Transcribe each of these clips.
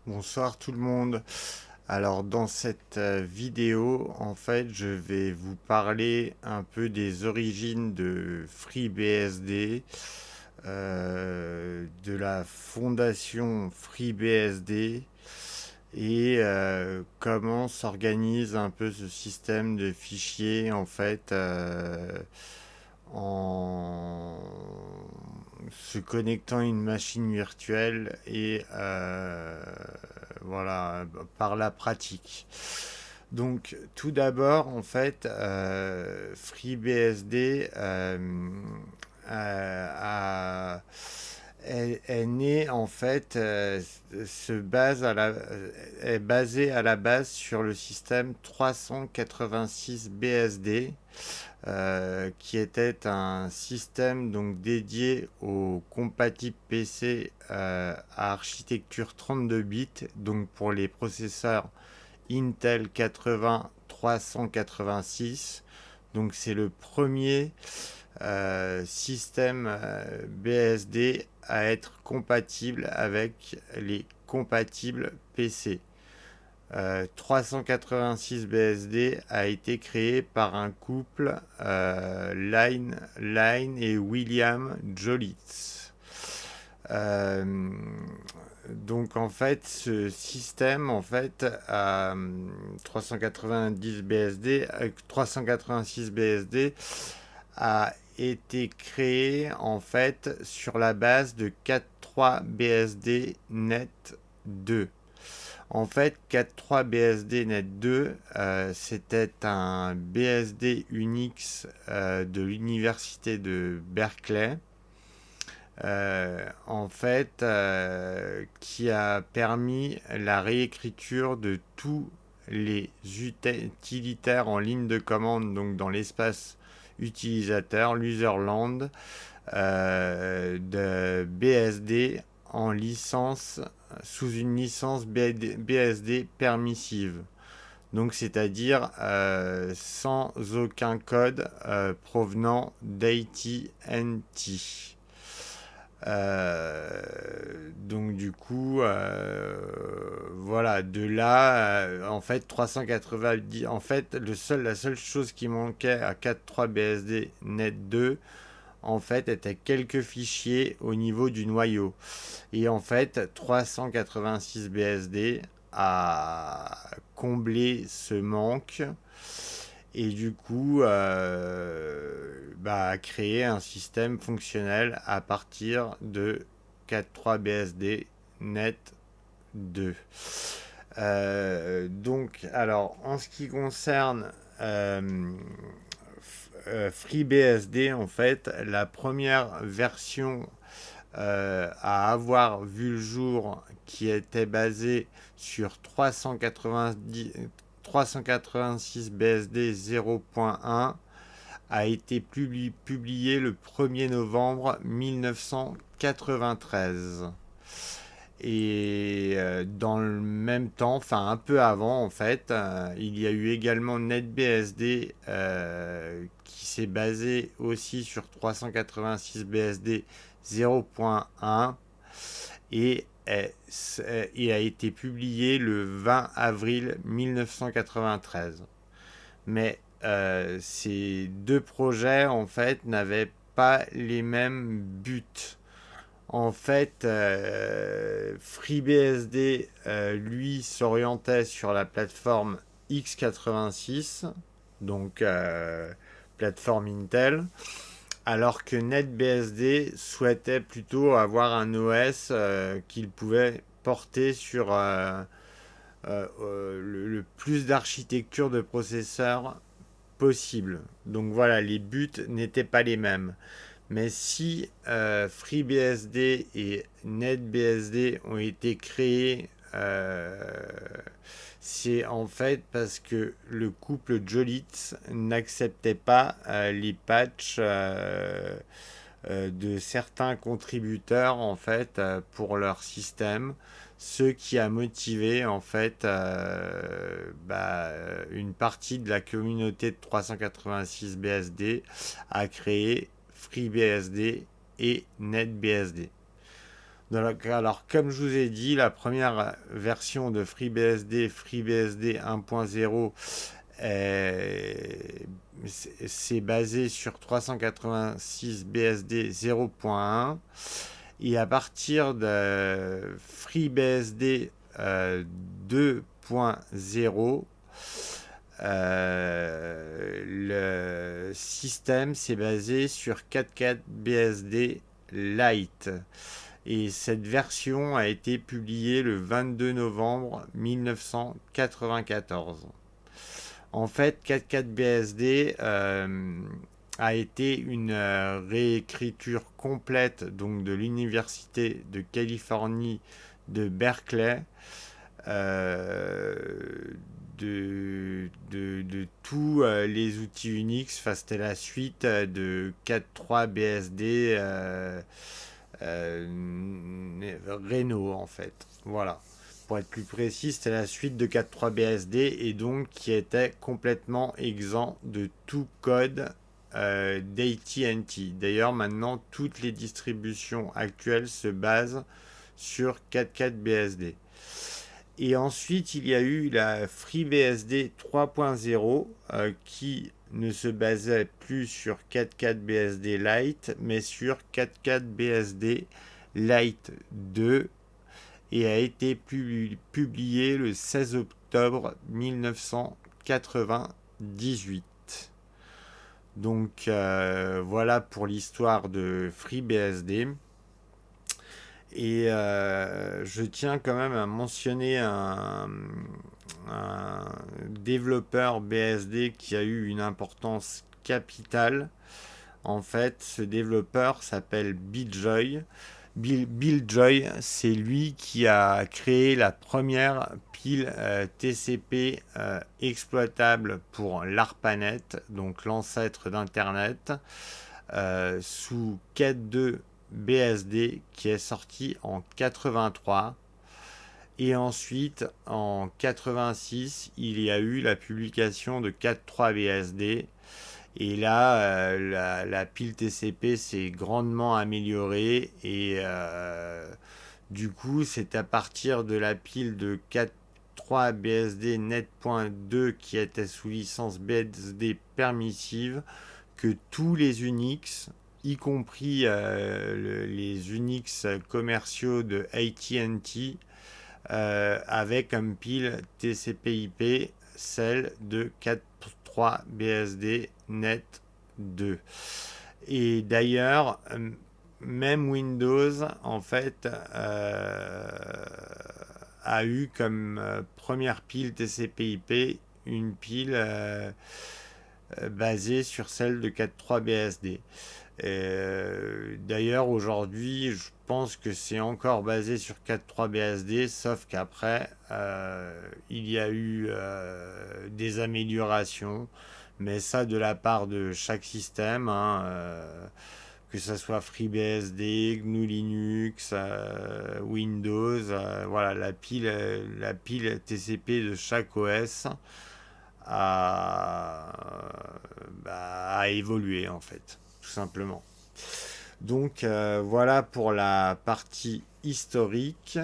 Bonsoir tout le monde. Alors dans cette vidéo, en fait, je vais vous parler un peu des origines de FreeBSD, de la fondation FreeBSD et comment s'organise un peu ce système de fichiers en fait en se connectant à une machine virtuelle et voilà, par la pratique. Donc, tout d'abord, en fait, FreeBSD a, est né en fait, est basé à la base sur le système 386 BSD, qui était un système donc dédié aux compatibles PC à architecture 32 bits, donc pour les processeurs Intel 80 386. Donc c'est le premier système BSD à être compatible avec les compatibles PC. 386 BSD a été créé par un couple, Line et William Jolitz. Euh, donc en fait, ce système, en fait, 390 BSD, 386 BSD a été créé en fait sur la base de 4.3 BSD Net 2. En fait, 4.3 BSD Net 2, c'était un BSD Unix de l'université de Berkeley, en fait, qui a permis la réécriture de tous les utilitaires en ligne de commande, donc dans l'espace utilisateur, l'userland, de BSD en licence, sous une licence BSD permissive. Donc c'est-à-dire sans aucun code provenant d'AT&T. Donc du coup, voilà, de là, en fait, 390, en fait, la seule chose qui manquait à 4.3 BSD Net 2, en fait, était quelques fichiers au niveau du noyau. Et en fait, 386 BSD a comblé ce manque et du coup a créé un système fonctionnel à partir de 4.3 BSD Net 2. Donc, alors, en ce qui concerne FreeBSD, en fait, la première version à avoir vu le jour, qui était basée sur 386 BSD 0.1, a été publié le 1er novembre 1993. Et dans le même temps, enfin un peu avant en fait, il y a eu également NetBSD qui s'est basé aussi sur 386 BSD 0.1 et a été publié le 20 avril 1993. Mais ces deux projets en fait n'avaient pas les mêmes buts. En fait, FreeBSD, lui, s'orientait sur la plateforme x86, donc plateforme Intel, alors que NetBSD souhaitait plutôt avoir un OS qu'il pouvait porter sur le plus d'architecture de processeurs possible. Donc voilà, les buts n'étaient pas les mêmes. Mais si FreeBSD et NetBSD ont été créés, c'est en fait parce que le couple Jolitz n'acceptait pas les patchs de certains contributeurs en fait pour leur système, ce qui a motivé en fait une partie de la communauté de 386 BSD à créer FreeBSD et NetBSD. Alors, comme je vous ai dit, la première version de FreeBSD, FreeBSD 1.0, c'est basé sur 386 BSD 0.1. Et à partir de FreeBSD 2.0, le système s'est basé sur 4.4 BSD Lite. Et cette version a été publiée le 22 novembre 1994. En fait, 4.4 BSD a été une réécriture complète donc de l'université de Californie de Berkeley euh, de tous les outils Unix. Enfin, c'était la suite de 4.3 BSD Reno en fait. Voilà. Pour être plus précis, c'était la suite de 4.3 BSD et donc qui était complètement exempt de tout code d'AT&T. D'ailleurs, maintenant, toutes les distributions actuelles se basent sur 4.4 BSD. Et ensuite, il y a eu la FreeBSD 3.0 qui ne se basait plus sur 4.4 BSD Lite, mais sur 4.4 BSD Lite 2 et a été publié le 16 octobre 1998. Donc voilà pour l'histoire de FreeBSD. Et je tiens quand même à mentionner un développeur BSD qui a eu une importance capitale. En fait, ce développeur s'appelle Bill Joy. Bill Joy, c'est lui qui a créé la première pile TCP exploitable pour l'ARPANET, donc l'ancêtre d'Internet, sous 4.2 BSD qui est sorti en 83. Et ensuite, en 86, il y a eu la publication de 4.3 BSD. Et là, la pile TCP s'est grandement améliorée. Et du coup, c'est à partir de la pile de 4.3 BSD Net.2 qui était sous licence BSD permissive que tous les Unix, y compris les Unix commerciaux de AT&T, avaient comme pile TCP/IP celle de 4.3 BSD Net 2. Et d'ailleurs, même Windows, en fait, a eu comme première pile TCP/IP une pile basée sur celle de 4.3 BSD. D'ailleurs, aujourd'hui, je pense que c'est encore basé sur 4.3 BSD, sauf qu'après, il y a eu des améliorations, mais ça de la part de chaque système, hein, que ce soit FreeBSD, GNU Linux, Windows, voilà, la pile TCP de chaque OS a, a évolué en fait, tout simplement. Donc voilà pour la partie historique.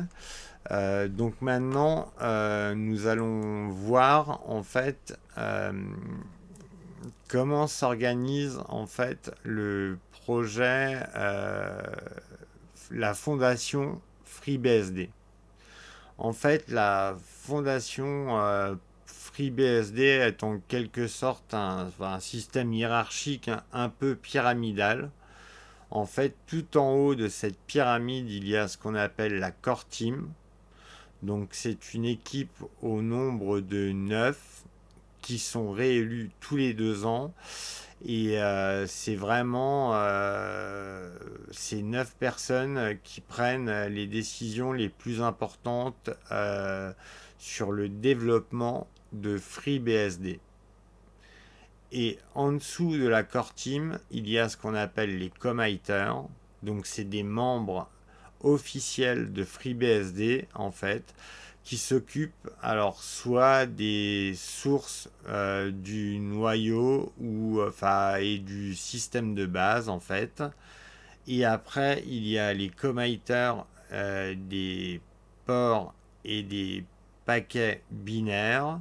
Donc maintenant, nous allons voir en fait comment s'organise en fait le projet, la fondation FreeBSD. En fait, la fondation FreeBSD est en quelque sorte un système hiérarchique un peu pyramidal. En fait, tout en haut de cette pyramide, il y a ce qu'on appelle la Core Team. Donc, c'est une équipe au nombre de 9 qui sont réélus tous les 2 ans. Et c'est vraiment ces 9 personnes qui prennent les décisions les plus importantes sur le développement de FreeBSD. Et en dessous de la core team, il y a ce qu'on appelle les committers. Donc c'est des membres officiels de FreeBSD en fait, qui s'occupent alors soit des sources du noyau ou enfin et du système de base en fait. Et après il y a les committers des ports et des paquets binaires,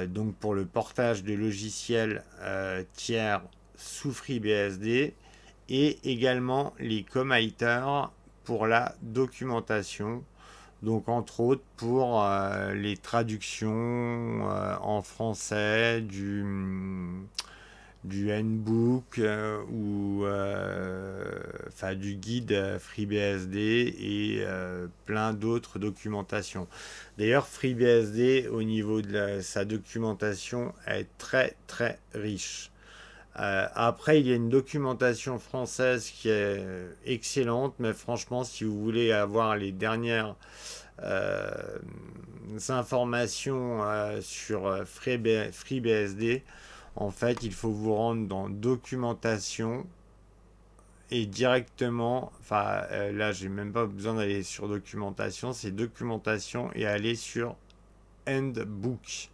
donc pour le portage de logiciels tiers sous FreeBSD, et également les committers pour la documentation, donc entre autres pour les traductions en français du handbook ou enfin du guide FreeBSD et plein d'autres documentations. D'ailleurs, FreeBSD au niveau de sa documentation est très très riche. Après, il y a une documentation française qui est excellente, mais franchement, si vous voulez avoir les dernières euh, informations sur FreeBSD, en fait, il faut vous rendre dans documentation et directement, enfin là, j'ai même pas besoin d'aller sur documentation, c'est documentation et aller sur Handbook.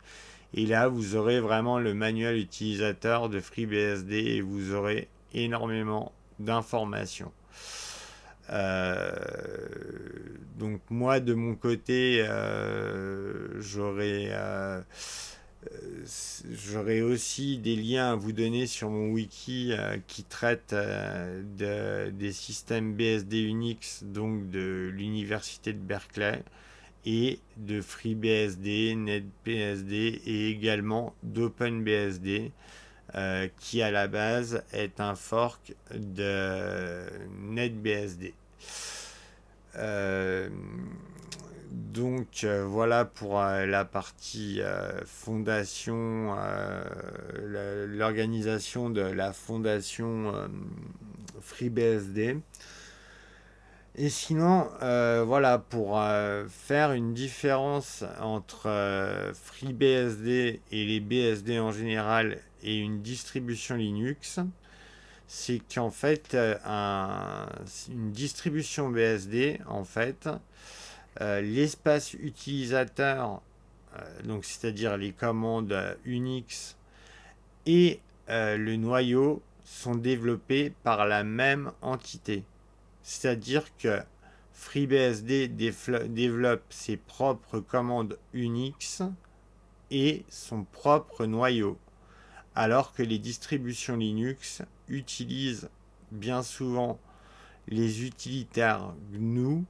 Et là, vous aurez vraiment le manuel utilisateur de FreeBSD et vous aurez énormément d'informations. Euh, donc moi, de mon côté, j'aurai aussi des liens à vous donner sur mon wiki qui traite des systèmes BSD Unix, donc de l'université de Berkeley et de FreeBSD, NetBSD et également d'OpenBSD qui à la base est un fork de NetBSD. Euh, voilà pour la partie fondation, l'organisation de la fondation FreeBSD. Et sinon, voilà, pour faire une différence entre FreeBSD et les BSD en général et une distribution Linux, c'est qu'en fait, une distribution BSD, en fait, l'espace utilisateur, donc c'est-à-dire les commandes Unix et le noyau sont développés par la même entité. C'est-à-dire que FreeBSD développe ses propres commandes Unix et son propre noyau, alors que les distributions Linux utilisent bien souvent les utilitaires GNU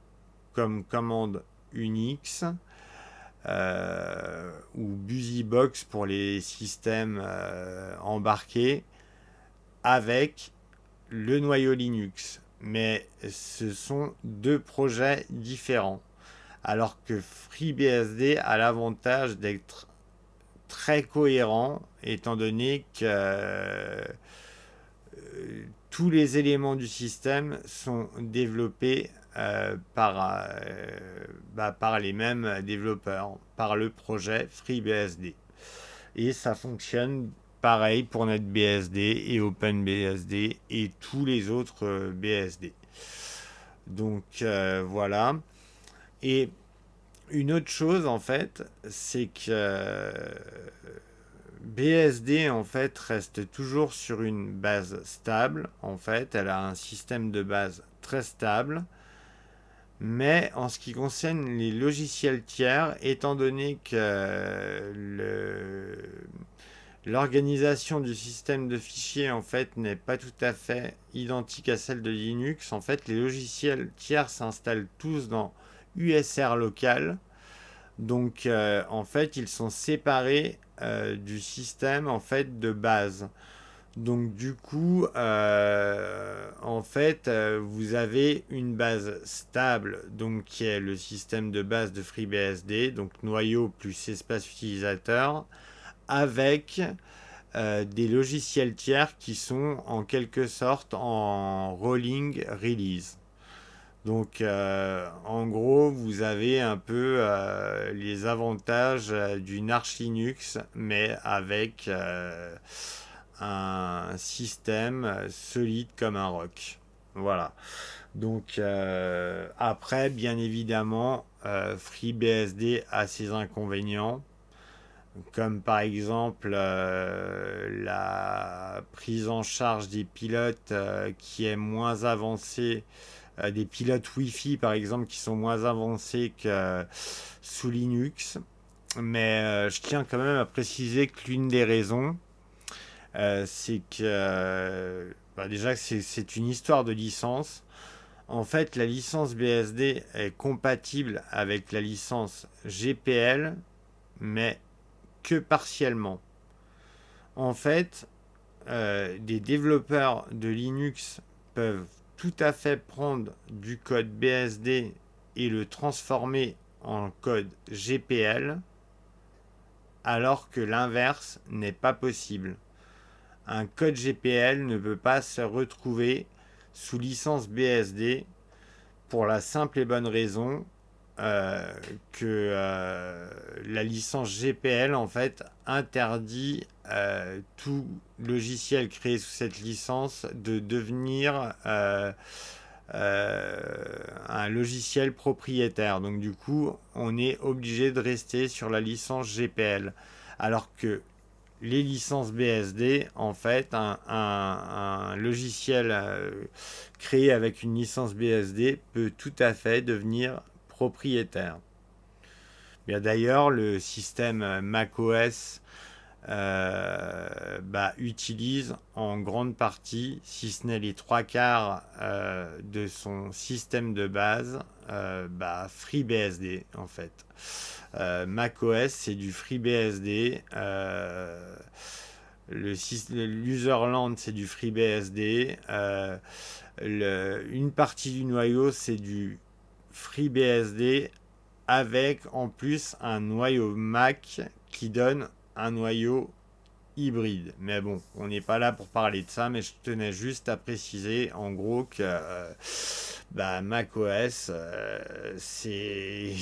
comme commande Unix ou BusyBox pour les systèmes embarqués avec le noyau Linux. Mais ce sont deux projets différents. Alors que FreeBSD a l'avantage d'être très cohérent, étant donné que tous les éléments du système sont développés par les mêmes développeurs, par le projet FreeBSD. Et ça fonctionne pareil pour NetBSD et OpenBSD et tous les autres BSD. Donc voilà. Et une autre chose en fait, c'est que BSD en fait reste toujours sur une base stable. En fait, elle a un système de base très stable. Mais en ce qui concerne les logiciels tiers, étant donné que l'organisation du système de fichiers en fait n'est pas tout à fait identique à celle de Linux, en fait les logiciels tiers s'installent tous dans USR local. Donc en fait ils sont séparés du système en fait de base. Donc du coup, en fait, vous avez une base stable, donc qui est le système de base de FreeBSD, donc noyau plus espace utilisateur, avec des logiciels tiers qui sont en quelque sorte en rolling release. Donc en gros, vous avez un peu les avantages d'une Arch Linux, mais avec un système solide comme un roc. Voilà. Donc après, bien évidemment, FreeBSD a ses inconvénients, comme par exemple la prise en charge des pilotes qui est moins avancée des pilotes Wi-Fi par exemple qui sont moins avancés que sous Linux. Mais je tiens quand même à préciser que l'une des raisons, c'est que bah, déjà que c'est une histoire de licence. En fait, la licence BSD est compatible avec la licence GPL, mais que partiellement. En fait, des développeurs de Linux peuvent tout à fait prendre du code BSD et le transformer en code GPL, alors que l'inverse n'est pas possible. Un code GPL ne peut pas se retrouver sous licence BSD pour la simple et bonne raison que la licence GPL en fait interdit tout logiciel créé sous cette licence de devenir un logiciel propriétaire. Donc du coup, on est obligé de rester sur la licence GPL. Alors que les licences BSD, en fait, un logiciel créé avec une licence BSD peut tout à fait devenir propriétaire. Bien d'ailleurs, le système macOS utilise en grande partie, si ce n'est les trois quarts de son système de base, FreeBSD en fait. macOS c'est du FreeBSD. L'userland c'est du FreeBSD. Une partie du noyau c'est du FreeBSD avec en plus un noyau Mac qui donne un noyau hybride. Mais bon, on n'est pas là pour parler de ça, mais je tenais juste à préciser en gros que macOS c'est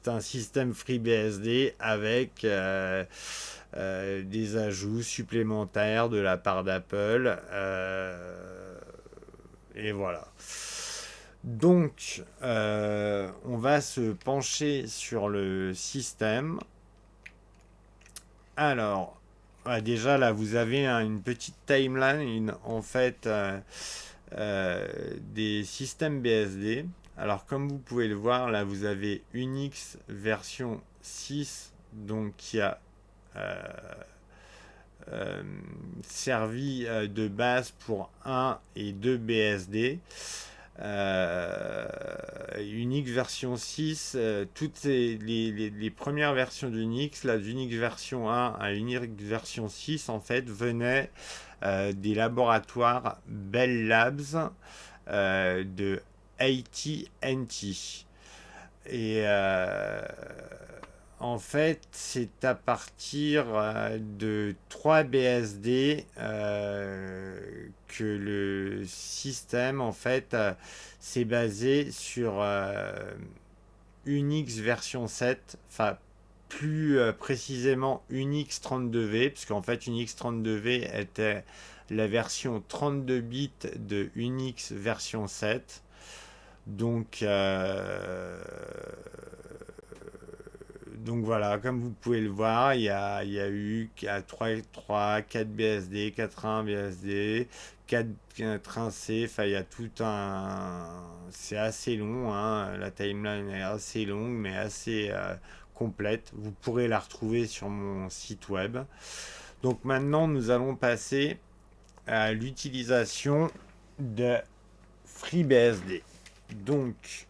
un système FreeBSD avec des ajouts supplémentaires de la part d'Apple. Et voilà. Donc, on va se pencher sur le système. Alors, déjà là, vous avez une petite timeline en fait des systèmes BSD. Alors, comme vous pouvez le voir, là, vous avez Unix version 6, donc qui a servi de base pour 1 et 2 BSD. Unix version 6, toutes les premières versions d'Unix, là d'Unix version 1 à Unix version 6 en fait venaient des laboratoires Bell Labs de AT&T. Et en fait, c'est à partir de 3 BSD que le système en fait s'est basé sur Unix version 7, enfin plus précisément Unix 32V, parce qu'en fait Unix 32V était la version 32 bits de Unix version 7. Donc voilà, comme vous pouvez le voir, il y a eu 3, 4 BSD, 4.1 BSD, 4 C, enfin il y a tout un... C'est assez long, hein, la timeline est assez longue, mais assez complète. Vous pourrez la retrouver sur mon site web. Donc maintenant, nous allons passer à l'utilisation de FreeBSD. Donc...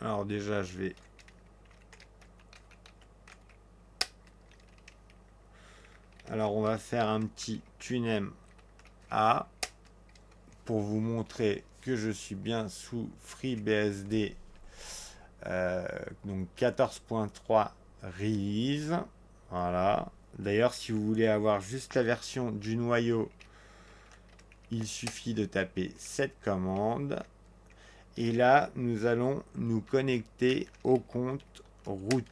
Alors déjà, je vais... Alors on va faire un petit tunem A pour vous montrer que je suis bien sous FreeBSD. Donc 14.3 release. Voilà. D'ailleurs, si vous voulez avoir juste la version du noyau, il suffit de taper cette commande. Et là, nous allons nous connecter au compte root.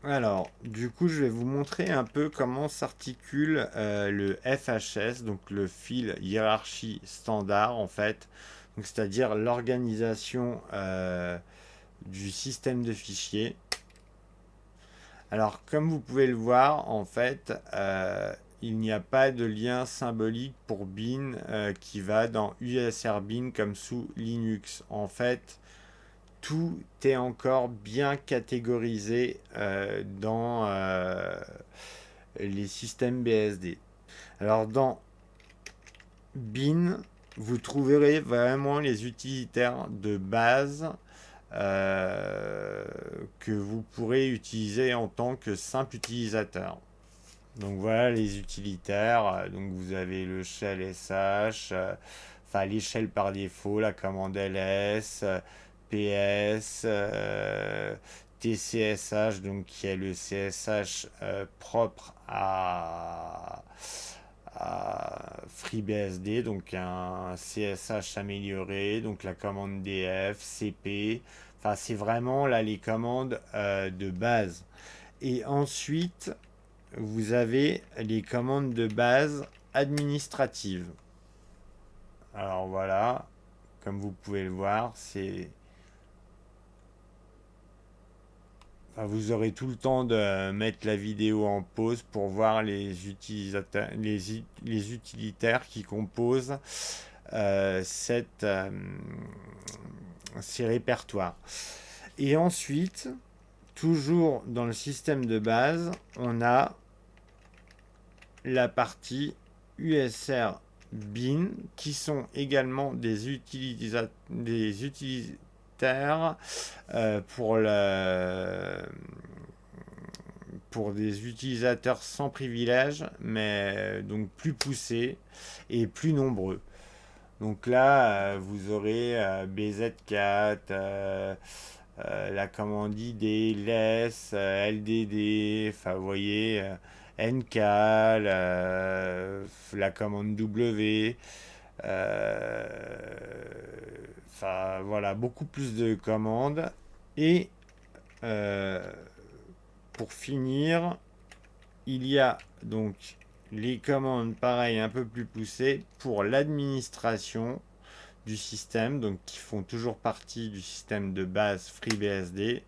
Alors, du coup, je vais vous montrer un peu comment s'articule le FHS, donc le fil hiérarchie standard, en fait. donc c'est-à-dire l'organisation du système de fichiers. Alors, comme vous pouvez le voir, en fait, il n'y a pas de lien symbolique pour bin qui va dans USR bin comme sous Linux. En fait, tout est encore bien catégorisé dans les systèmes BSD. Alors, dans bin, vous trouverez vraiment les utilitaires de base que vous pourrez utiliser en tant que simple utilisateur. Donc voilà les utilitaires. Donc vous avez le shell sh, enfin les shells par défaut, la commande ls, ps, tcsh, donc qui est le csh propre à FreeBSD, donc un CSH amélioré, donc la commande df, cp, enfin c'est vraiment là les commandes de base. Et ensuite, vous avez les commandes de base administratives. Alors voilà, comme vous pouvez le voir, c'est... Enfin, vous aurez tout le temps de mettre la vidéo en pause pour voir les utilisateurs, les utilitaires qui composent ces répertoires. Et ensuite, toujours dans le système de base, on a la partie USR bin qui sont également des utilitaires pour des utilisateurs sans privilèges, mais donc plus poussés et plus nombreux. Donc là, vous aurez BZ4, la commande ID, LES, LDD, enfin vous voyez, NCAL, la commande W, enfin voilà, beaucoup plus de commandes. Et pour finir, il y a donc les commandes pareil un peu plus poussées pour l'administration du système, donc qui font toujours partie du système de base FreeBSD,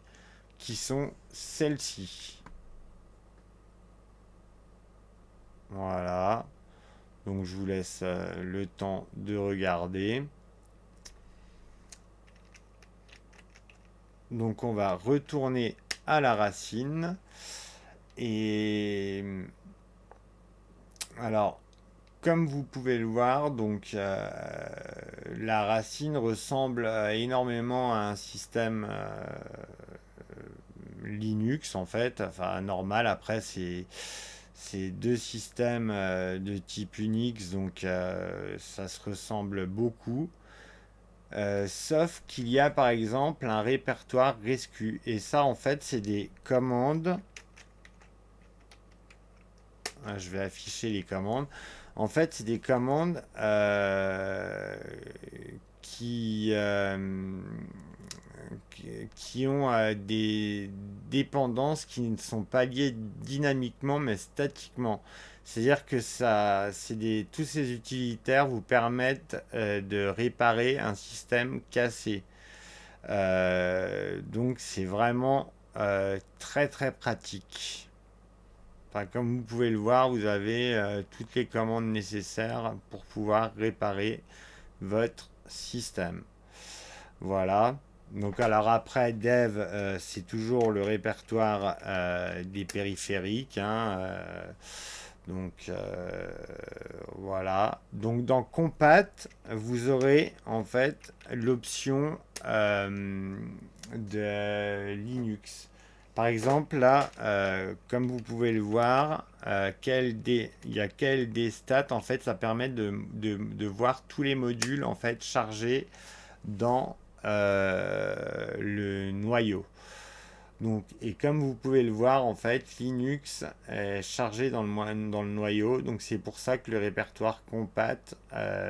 qui sont celles-ci. Voilà. Donc je vous laisse le temps de regarder. Donc on va retourner à la racine. Et alors, comme vous pouvez le voir, donc la racine ressemble énormément à un système Linux en fait, enfin normal. Après c'est deux systèmes de type Unix, donc ça se ressemble beaucoup. Sauf qu'il y a par exemple un répertoire rescue. Et ça en fait c'est des commandes. Je vais afficher les commandes. En fait c'est des commandes qui, qui ont des dépendances qui ne sont pas liées dynamiquement mais statiquement. C'est-à-dire que tous ces utilitaires vous permettent de réparer un système cassé. Donc c'est vraiment très très pratique. Enfin, comme vous pouvez le voir, vous avez toutes les commandes nécessaires pour pouvoir réparer votre système. Voilà. Donc alors après dev, c'est toujours le répertoire des périphériques. Donc voilà. Donc dans compat, vous aurez en fait l'option de Linux. Par exemple là, comme vous pouvez le voir, il y a KLD stat. En fait, ça permet de voir tous les modules en fait chargés dans le noyau. Donc, et comme vous pouvez le voir, en fait, Linux est chargé dans le noyau. Donc, c'est pour ça que le répertoire compat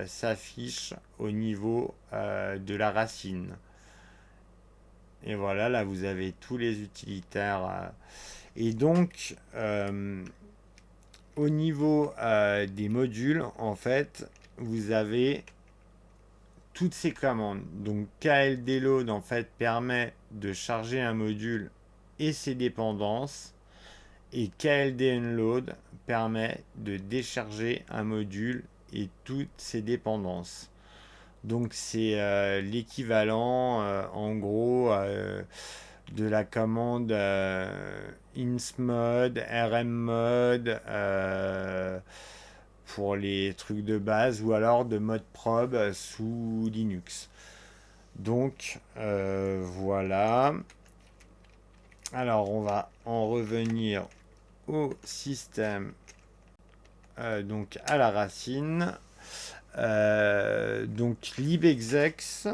s'affiche au niveau de la racine. Et voilà, là, vous avez tous les utilitaires. Et donc, au niveau des modules, en fait, vous avez toutes ces commandes. Donc KLD load en fait permet de charger un module et ses dépendances, et KLD unload permet de décharger un module et toutes ses dépendances. Donc c'est l'équivalent en gros de la commande insmod, rmmod pour les trucs de base, ou alors de mode probe sous Linux. Donc voilà. Alors on va en revenir au système, donc à la racine. Donc libexecs,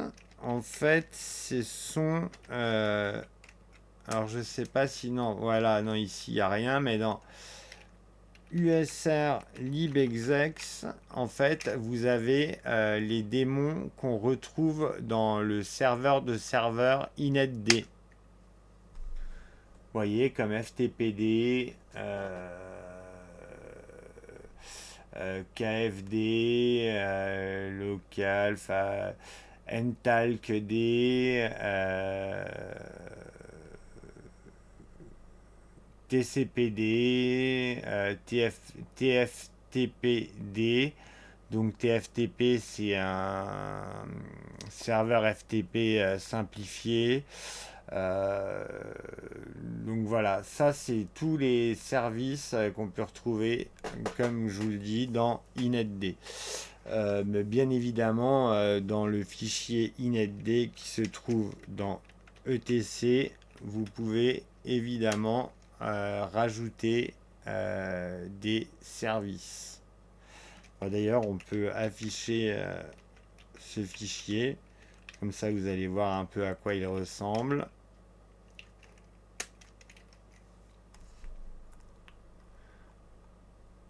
en fait, ce sont alors je sais pas si non, voilà, non, ici il n'y a rien, mais dans USR libexecs, en fait, vous avez les démons qu'on retrouve dans le serveur de serveur inetd. Vous voyez, comme FTPD, KFD, local, ntalkd, TCPD, TFTPD. Donc TFTP, c'est un serveur FTP simplifié. Donc voilà, ça c'est tous les services qu'on peut retrouver, comme je vous le dis, dans inetd. Mais bien évidemment, dans le fichier inetd qui se trouve dans etc, vous pouvez évidemment rajouter des services. D'ailleurs, on peut afficher ce fichier, comme ça vous allez voir un peu à quoi il ressemble.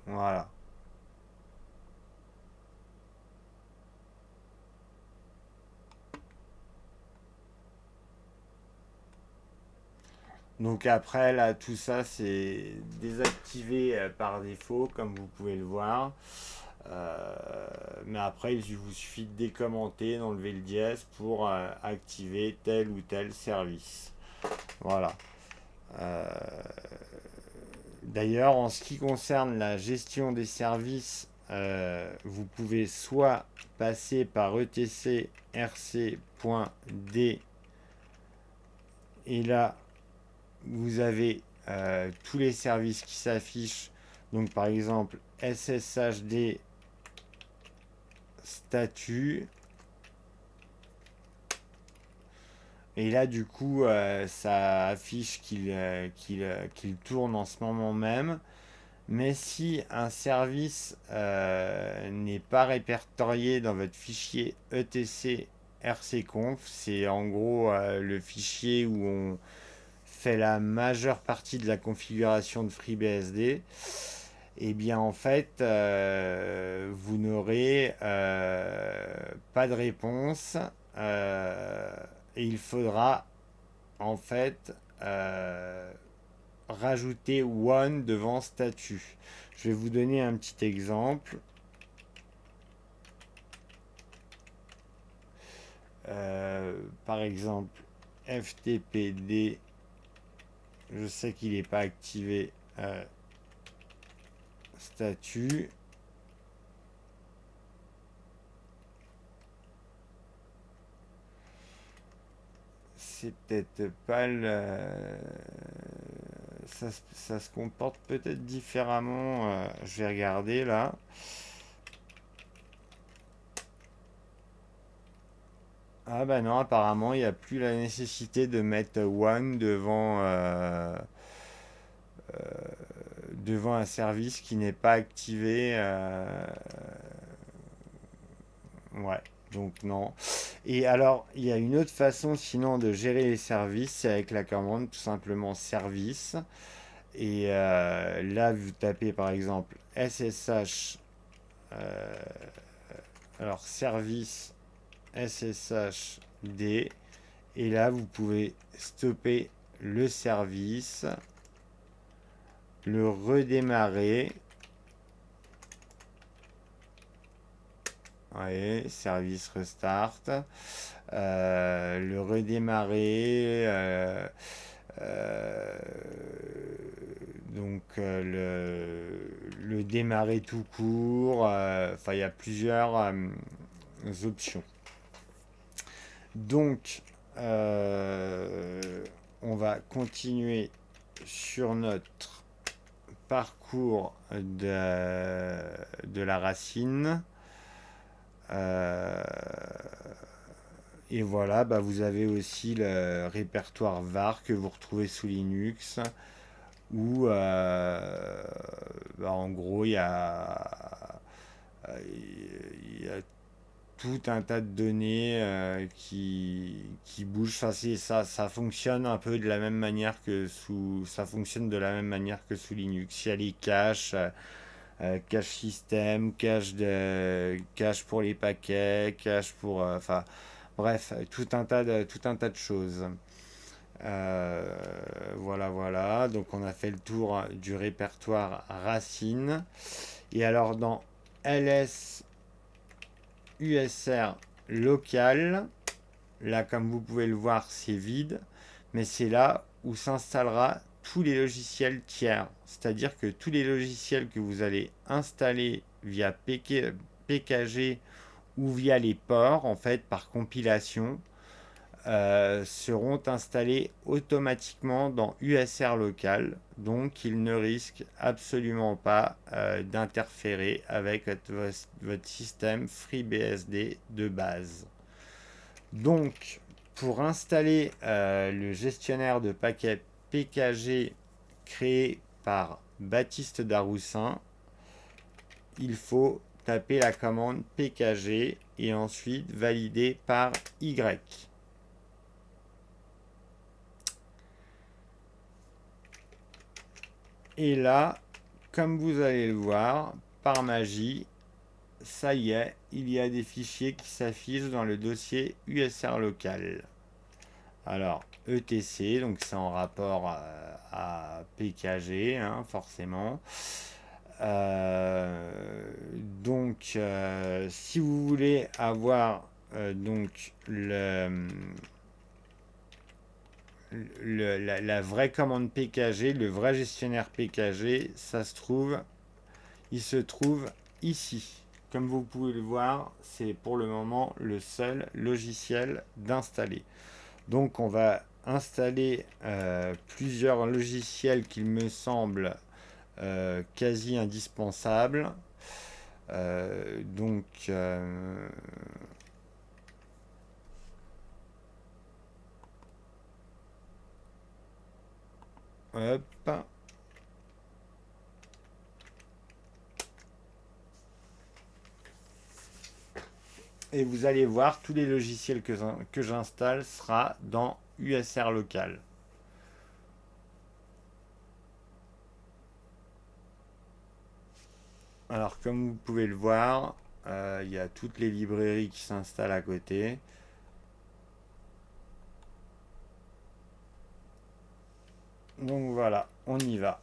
Voilà. Donc après, là, tout ça, c'est désactivé par défaut, comme vous pouvez le voir. Mais après, il vous suffit de décommenter, d'enlever le dièse pour activer tel ou tel service. Voilà. D'ailleurs, en ce qui concerne la gestion des services, vous pouvez soit passer par etc rc.d, et là, vous avez tous les services qui s'affichent. Donc par exemple, sshd statut. Et là, du coup, ça affiche qu'il tourne en ce moment même. Mais si un service n'est pas répertorié dans votre fichier etc rcconf, c'est en gros le fichier où on fait la majeure partie de la configuration de FreeBSD, et bien en fait vous n'aurez pas de réponse, et il faudra en fait rajouter one devant statut. Je vais vous donner un petit exemple. Par exemple, FTPD, je sais qu'il n'est pas activé statut. C'est peut-être pas le... Ça se comporte peut-être différemment. Je vais regarder là. Ah bah non, apparemment il n'y a plus la nécessité de mettre one devant un service qui n'est pas activé. Ouais, donc non. Et alors, il y a une autre façon sinon de gérer les services, c'est avec la commande tout simplement service. Et là, vous tapez par exemple SSH, alors service SSHD, et là vous pouvez stopper le service, le redémarrer. Ouais, service restart. Le redémarrer. Euh, le démarrer tout court. Enfin, il y a plusieurs options. Donc, on va continuer sur notre parcours de la racine. Euh, et voilà, bah, vous avez aussi le répertoire var que vous retrouvez sous Linux, où bah, en gros il y a tout un tas de données qui bougent. Enfin, ça fonctionne un peu de la même manière que ça fonctionne de la même manière que sous Linux. Il y a les caches, cache système, cache pour les paquets, cache pour, enfin, bref, tout un tas de choses. Euh, voilà, voilà. Donc on a fait le tour du répertoire racine. Et alors dans ls USR local, là comme vous pouvez le voir c'est vide, mais c'est là où s'installera tous les logiciels tiers. C'est-à-dire que tous les logiciels que vous allez installer via PKG ou via les ports, en fait par compilation, seront installés automatiquement dans USR local, donc ils ne risquent absolument pas d'interférer avec votre système FreeBSD de base. Donc, pour installer le gestionnaire de paquets PKG créé par Baptiste Daroussin, il faut taper la commande PKG et ensuite valider par Y. Et là, comme vous allez le voir, par magie, ça y est, il y a des fichiers qui s'affichent dans le dossier USR local. Alors, ETC, donc c'est en rapport à PKG, hein, forcément. Donc, si vous voulez avoir donc la vraie commande PKG, le vrai gestionnaire PKG, il se trouve ici. Comme vous pouvez le voir, c'est pour le moment le seul logiciel d'installer. Donc on va installer plusieurs logiciels qu'il me semble quasi indispensables. Donc hop. Et vous allez voir, tous les logiciels que j'installe sera dans USR local. Alors comme vous pouvez le voir, il y a toutes les librairies qui s'installent à côté. Donc voilà, on y va.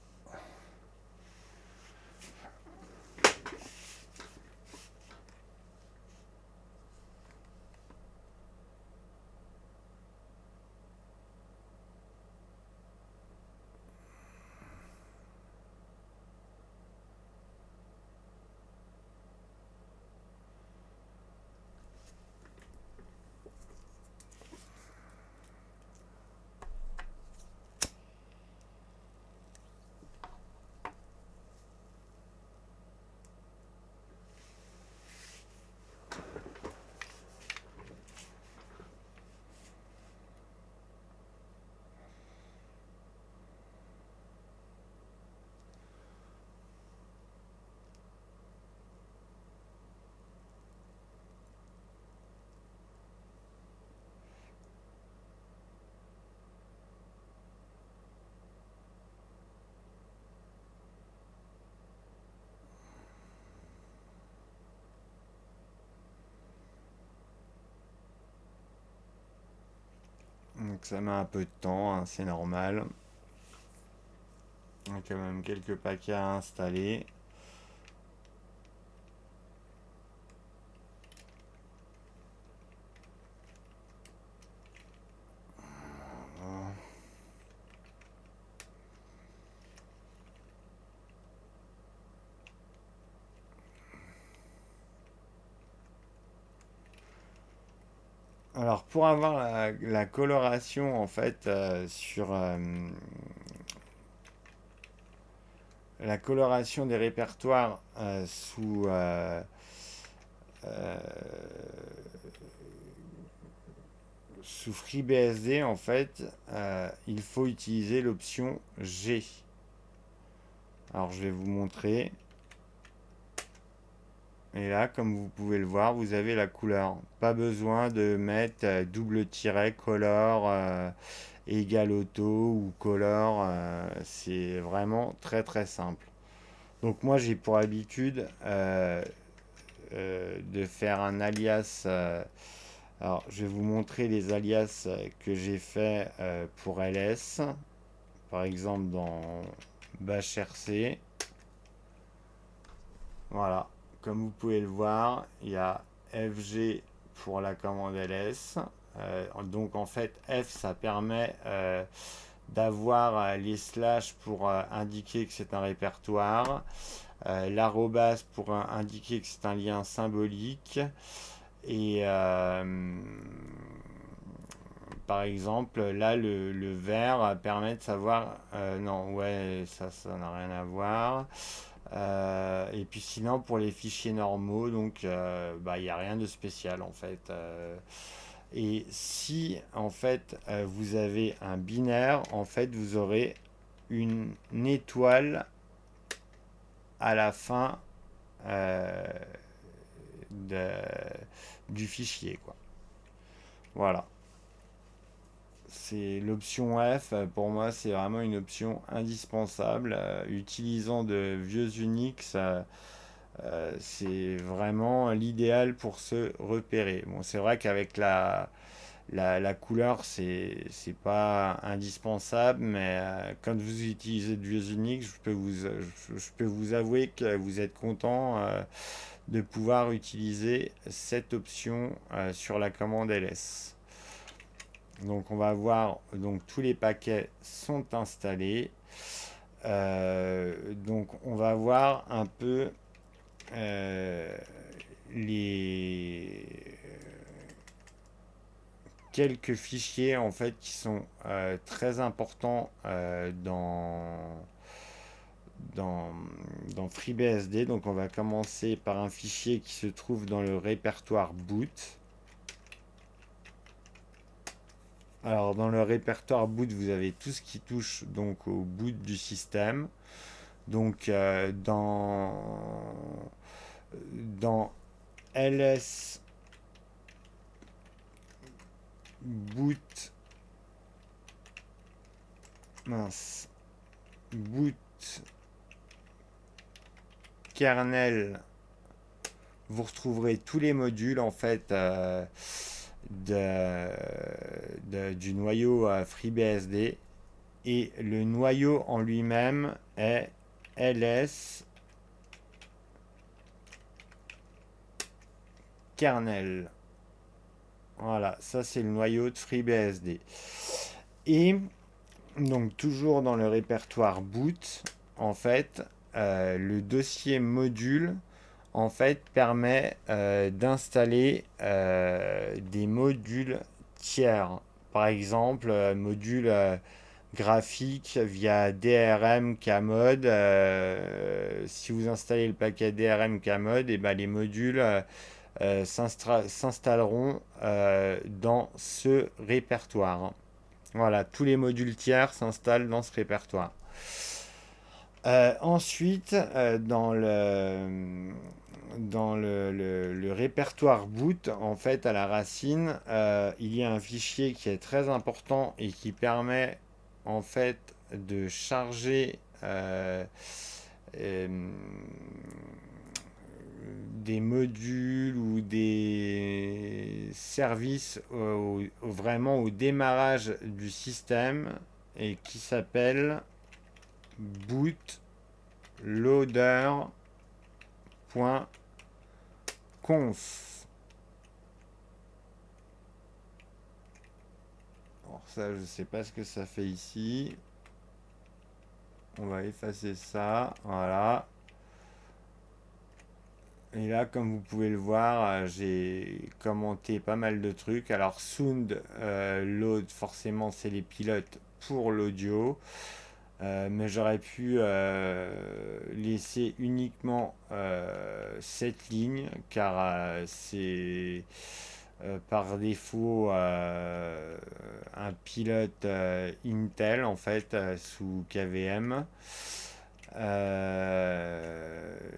Donc ça met un peu de temps, hein, c'est normal. Il y a quand même quelques paquets à installer. Alors pour avoir la coloration en fait sur la coloration des répertoires euh, sous FreeBSD en fait, il faut utiliser l'option G. Alors je vais vous montrer. Et là, comme vous pouvez le voir, vous avez la couleur. Pas besoin de mettre double tiret color égal auto ou color. C'est vraiment très très simple. Donc moi j'ai pour habitude de faire un alias. Alors je vais vous montrer les alias que j'ai fait pour ls. Par exemple dans bash rc. Voilà. Comme vous pouvez le voir, il y a FG pour la commande ls. Donc en fait, F, ça permet d'avoir les slash pour indiquer que c'est un répertoire, l'arrobas pour indiquer que c'est un lien symbolique, et par exemple, là, le vert permet de savoir... non, ouais, ça n'a rien à voir. Et puis sinon, pour les fichiers normaux, donc, bah, il n'y a rien de spécial en fait. Et si en fait vous avez un binaire, en fait vous aurez une étoile à la fin euh, de- du fichier, quoi. Voilà. C'est l'option F, pour moi, c'est vraiment une option indispensable. Utilisant de vieux Unix, c'est vraiment l'idéal pour se repérer. Bon, c'est vrai qu'avec la couleur, c'est pas indispensable, mais quand vous utilisez de vieux Unix, je peux vous avouer que vous êtes content de pouvoir utiliser cette option sur la commande ls. Donc on va voir, donc tous les paquets sont installés. Donc on va voir un peu euh, les quelques fichiers en fait qui sont très importants dans, dans FreeBSD. Donc on va commencer par un fichier qui se trouve dans le répertoire boot. Alors dans le répertoire boot, vous avez tout ce qui touche donc au boot du système. Donc dans ls boot mince boot kernel, vous retrouverez tous les modules en fait du noyau FreeBSD, et le noyau en lui-même est ls kernel. Voilà, ça c'est le noyau de FreeBSD. Et donc toujours dans le répertoire boot, en fait, le dossier module en fait permet d'installer des modules tiers. Par exemple, module graphique via DRM Kmod. Si vous installez le paquet DRM Kmod, et ben les modules s'installeront dans ce répertoire. Voilà, tous les modules tiers s'installent dans ce répertoire. Ensuite, dans le répertoire boot, en fait, à la racine, il y a un fichier qui est très important et qui permet, en fait, de charger euh, des modules ou des services vraiment au démarrage du système, et qui s'appelle bootloader.conf. Alors ça, je sais pas ce que ça fait ici. On va effacer ça. Voilà. Et là, comme vous pouvez le voir, j'ai commenté pas mal de trucs. Alors, Sound Load, forcément, c'est les pilotes pour l'audio. Mais j'aurais pu laisser uniquement cette ligne, car c'est par défaut un pilote Intel, en fait, sous KVM.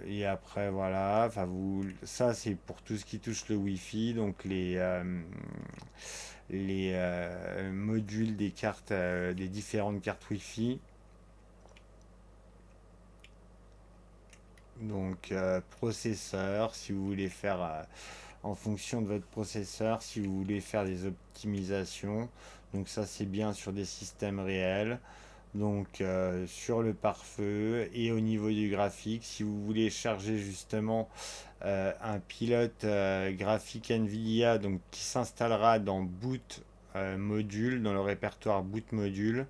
Et après, voilà, enfin, ça c'est pour tout ce qui touche le Wi-Fi, donc les modules des cartes, des différentes cartes Wi-Fi. Donc, processeur, si vous voulez faire en fonction de votre processeur, si vous voulez faire des optimisations. Donc, ça c'est bien sur des systèmes réels. Donc sur le pare-feu et au niveau du graphique, si vous voulez charger justement un pilote graphique NVIDIA donc, qui s'installera dans Boot Module, dans le répertoire Boot Module,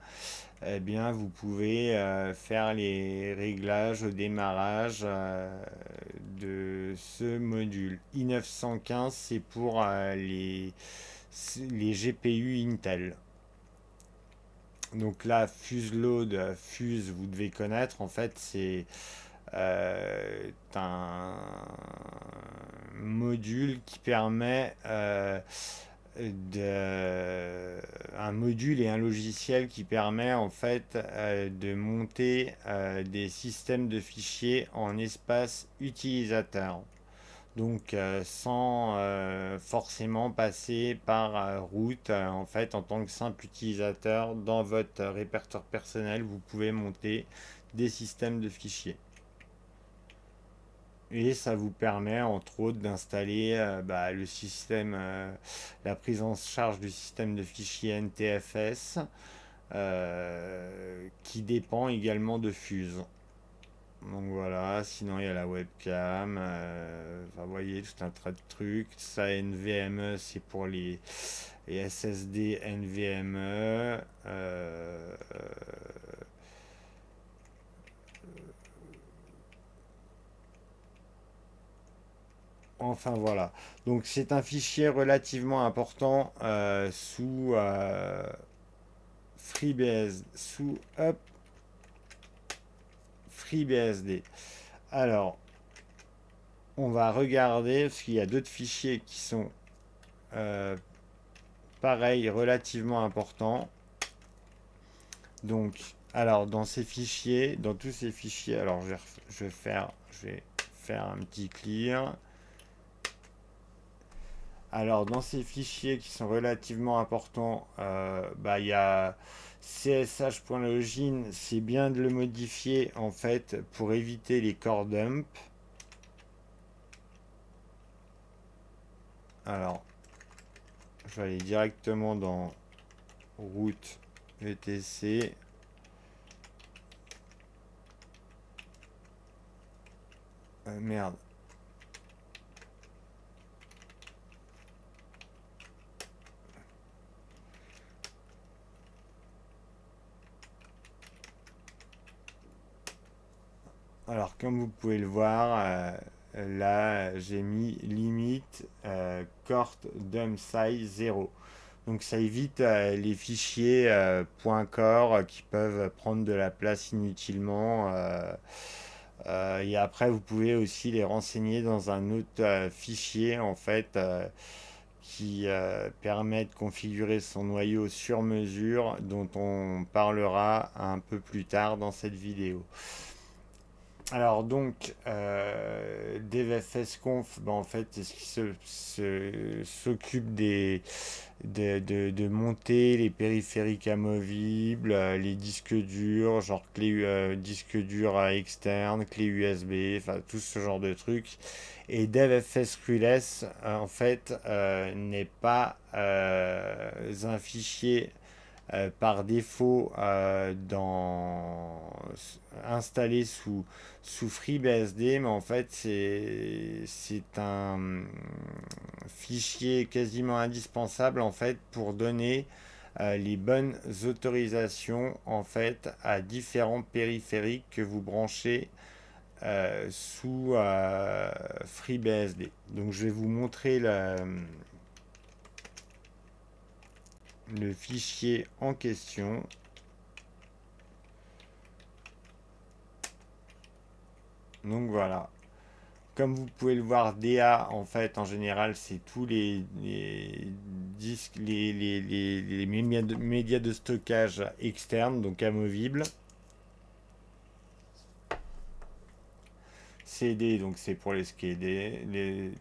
eh bien vous pouvez faire les réglages au démarrage de ce module. i915 c'est pour les GPU Intel. Donc là, FuseLoad, Fuse, vous devez connaître, en fait, c'est un module qui permet un module et un logiciel qui permet en fait de monter des systèmes de fichiers en espace utilisateur. Donc sans forcément passer par route, en fait, en tant que simple utilisateur, dans votre répertoire personnel, vous pouvez monter des systèmes de fichiers. Et ça vous permet, entre autres, d'installer le système, la prise en charge du système de fichiers NTFS, qui dépend également de Fuse. Donc voilà, sinon il y a la webcam, vous voyez tout un tas de trucs. Ça NVMe c'est pour les SSD NVMe. Enfin voilà. Donc c'est un fichier relativement important sous FreeBSD. Sous FreeBSD. Alors, on va regarder parce qu'il y a d'autres fichiers qui sont euh, pareil, relativement important. Donc, alors dans ces fichiers, dans tous ces fichiers, alors je vais faire un petit clear. Alors dans ces fichiers qui sont relativement importants, il y a csh.login, c'est bien de le modifier en fait pour éviter les core dump. Alors, je vais aller directement dans route VTC. Merde. Alors, comme vous pouvez le voir, là, j'ai mis limite cort dump size 0. Donc, ça évite les fichiers .core qui peuvent prendre de la place inutilement. Et après, vous pouvez aussi les renseigner dans un autre fichier, en fait, qui permet de configurer son noyau sur mesure, dont on parlera un peu plus tard dans cette vidéo. Alors donc, DevFSConf, en fait, c'est ce qui s'occupe de monter les périphériques amovibles, les disques durs, genre clé disque dur externe, clé USB, enfin tout ce genre de trucs. Et DevFSQLS, en fait, n'est pas un fichier par défaut installé sous FreeBSD, mais en fait c'est un fichier quasiment indispensable en fait pour donner les bonnes autorisations en fait à différents périphériques que vous branchez sous FreeBSD. Donc je vais vous montrer le fichier en question. Donc voilà. Comme vous pouvez le voir, DA, en fait, en général, c'est tous les disques, les médias de stockage externes, donc amovibles. CD, donc c'est pour les CD,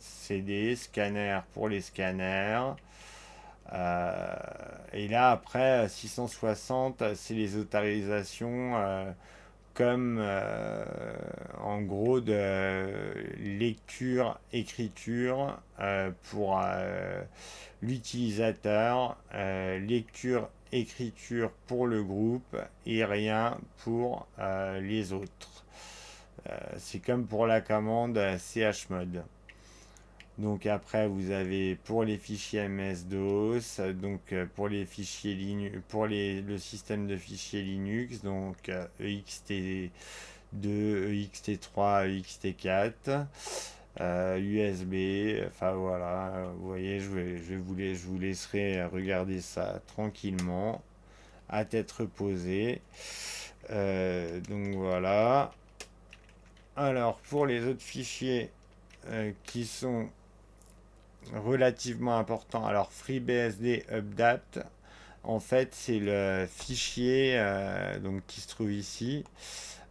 CD, scanner pour les scanners. Et là, après, 660, c'est les autorisations comme en gros de lecture, écriture pour l'utilisateur, lecture, écriture pour le groupe et rien pour les autres. C'est comme pour la commande chmod. Donc après vous avez pour les fichiers MS-DOS, donc pour les fichiers Linux, pour le système de fichiers Linux, donc EXT2, EXT3, EXT4, USB, enfin voilà, vous voyez, je vous laisserai regarder ça tranquillement, à tête reposée. Donc voilà. Alors pour les autres fichiers qui sont relativement important. Alors FreeBSD Update, en fait, c'est le fichier donc qui se trouve ici.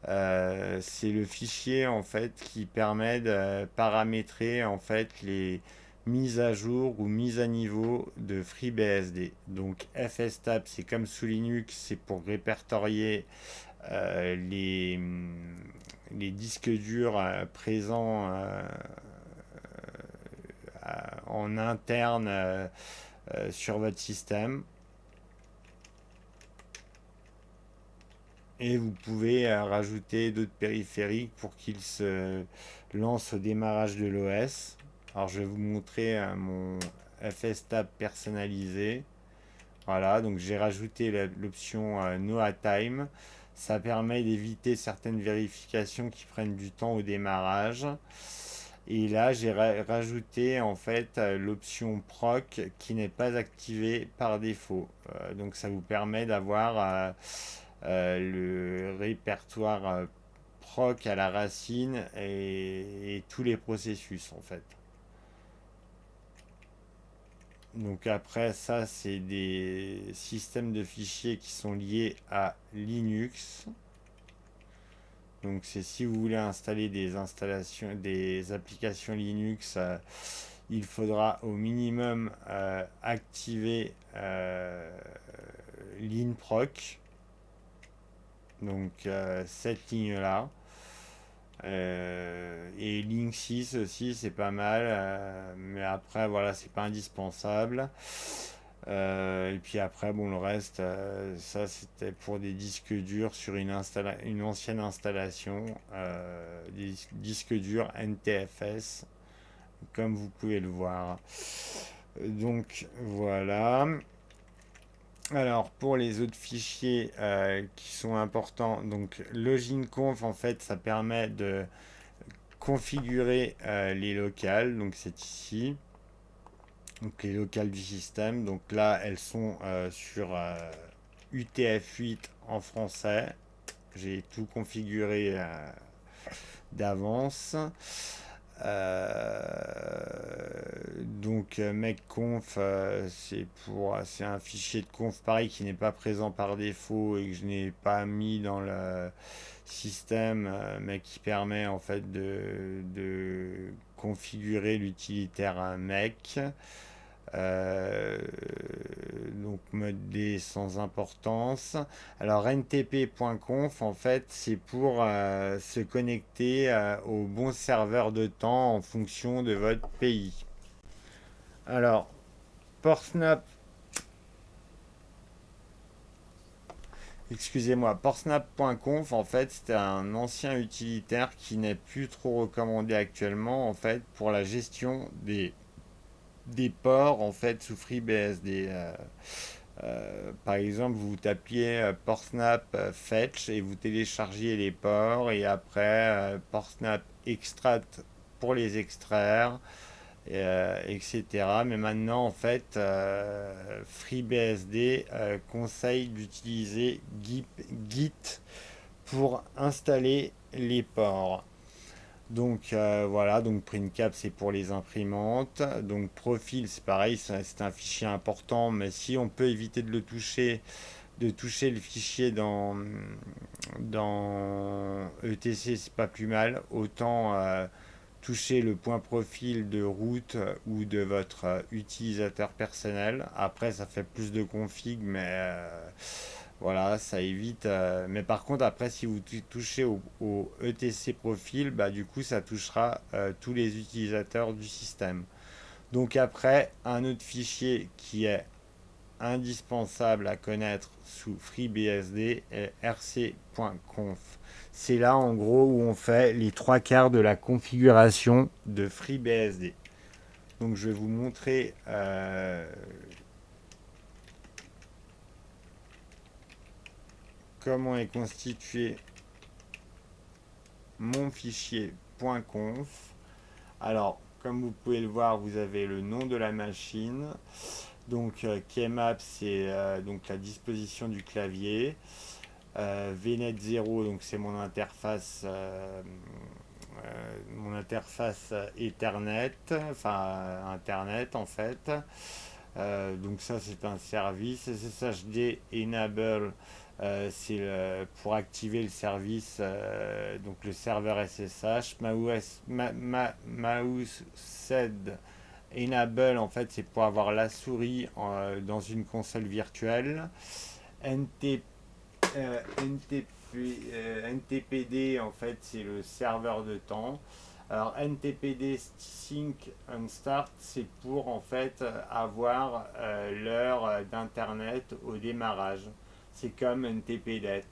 C'est le fichier en fait qui permet de paramétrer en fait les mises à jour ou mises à niveau de FreeBSD. Donc FSTab, c'est comme sous Linux, c'est pour répertorier les disques durs présents en interne sur votre système. Et vous pouvez rajouter d'autres périphériques pour qu'ils se lancent au démarrage de l'OS. Alors je vais vous montrer mon FSTab personnalisé. Voilà, donc j'ai rajouté l'option No Time. Ça permet d'éviter certaines vérifications qui prennent du temps au démarrage. Et là, j'ai rajouté en fait l'option proc qui n'est pas activée par défaut. Donc ça vous permet d'avoir le répertoire proc à la racine et tous les processus en fait. Donc après ça, c'est des systèmes de fichiers qui sont liés à Linux. Donc c'est si vous voulez installer des applications Linux, il faudra au minimum activer linproc. Donc cette ligne-là. Et Link 6 aussi, c'est pas mal. Mais après, voilà, c'est pas indispensable. Et puis après, bon, le reste, ça c'était pour des disques durs sur une ancienne installation, des disques durs NTFS, comme vous pouvez le voir. Donc voilà. Alors pour les autres fichiers qui sont importants, donc loginconf en fait ça permet de configurer les locales, donc c'est ici. Donc les locales du système, donc là elles sont sur UTF-8 en français. J'ai tout configuré d'avance. Donc mecconf c'est un fichier de conf pareil qui n'est pas présent par défaut et que je n'ai pas mis dans le système mais qui permet en fait de configurer l'utilitaire mec. Donc mode D sans importance. Alors ntp.conf en fait c'est pour se connecter au bon serveur de temps en fonction de votre pays. Alors portsnap, excusez-moi, portsnap.conf en fait c'était un ancien utilitaire qui n'est plus trop recommandé actuellement en fait pour la gestion des ports en fait sous FreeBSD. Par exemple, vous tapiez PortSnap fetch et vous téléchargiez les ports et après PortSnap extract pour les extraire, etc. Mais maintenant, en fait, FreeBSD conseille d'utiliser Git pour installer les ports. Donc voilà, donc PrintCap c'est pour les imprimantes. Donc profil c'est pareil, c'est un fichier important, mais si on peut éviter de le toucher, de toucher le fichier dans ETC, c'est pas plus mal. Autant toucher le point profil de route ou de votre utilisateur personnel. Après, ça fait plus de config, mais voilà, ça évite. Mais par contre, après, si vous touchez au ETC profil, bah, du coup, ça touchera tous les utilisateurs du système. Donc après, un autre fichier qui est indispensable à connaître sous FreeBSD est rc.conf. C'est là en gros où on fait les trois quarts de la configuration de FreeBSD. Donc je vais vous montrer comment est constitué mon fichier .conf. Alors, comme vous pouvez le voir, vous avez le nom de la machine. Donc, keymap, c'est donc la disposition du clavier. VNet 0, donc c'est mon interface Ethernet, enfin Internet en fait. Donc ça c'est un service. SSHD Enable, pour activer le service, donc le serveur SSH. Moused Enable en fait c'est pour avoir la souris dans une console virtuelle. NT NTPD, en fait, c'est le serveur de temps. Alors, NTPD Sync and Start, c'est pour en fait avoir l'heure d'internet au démarrage. C'est comme NTPDET.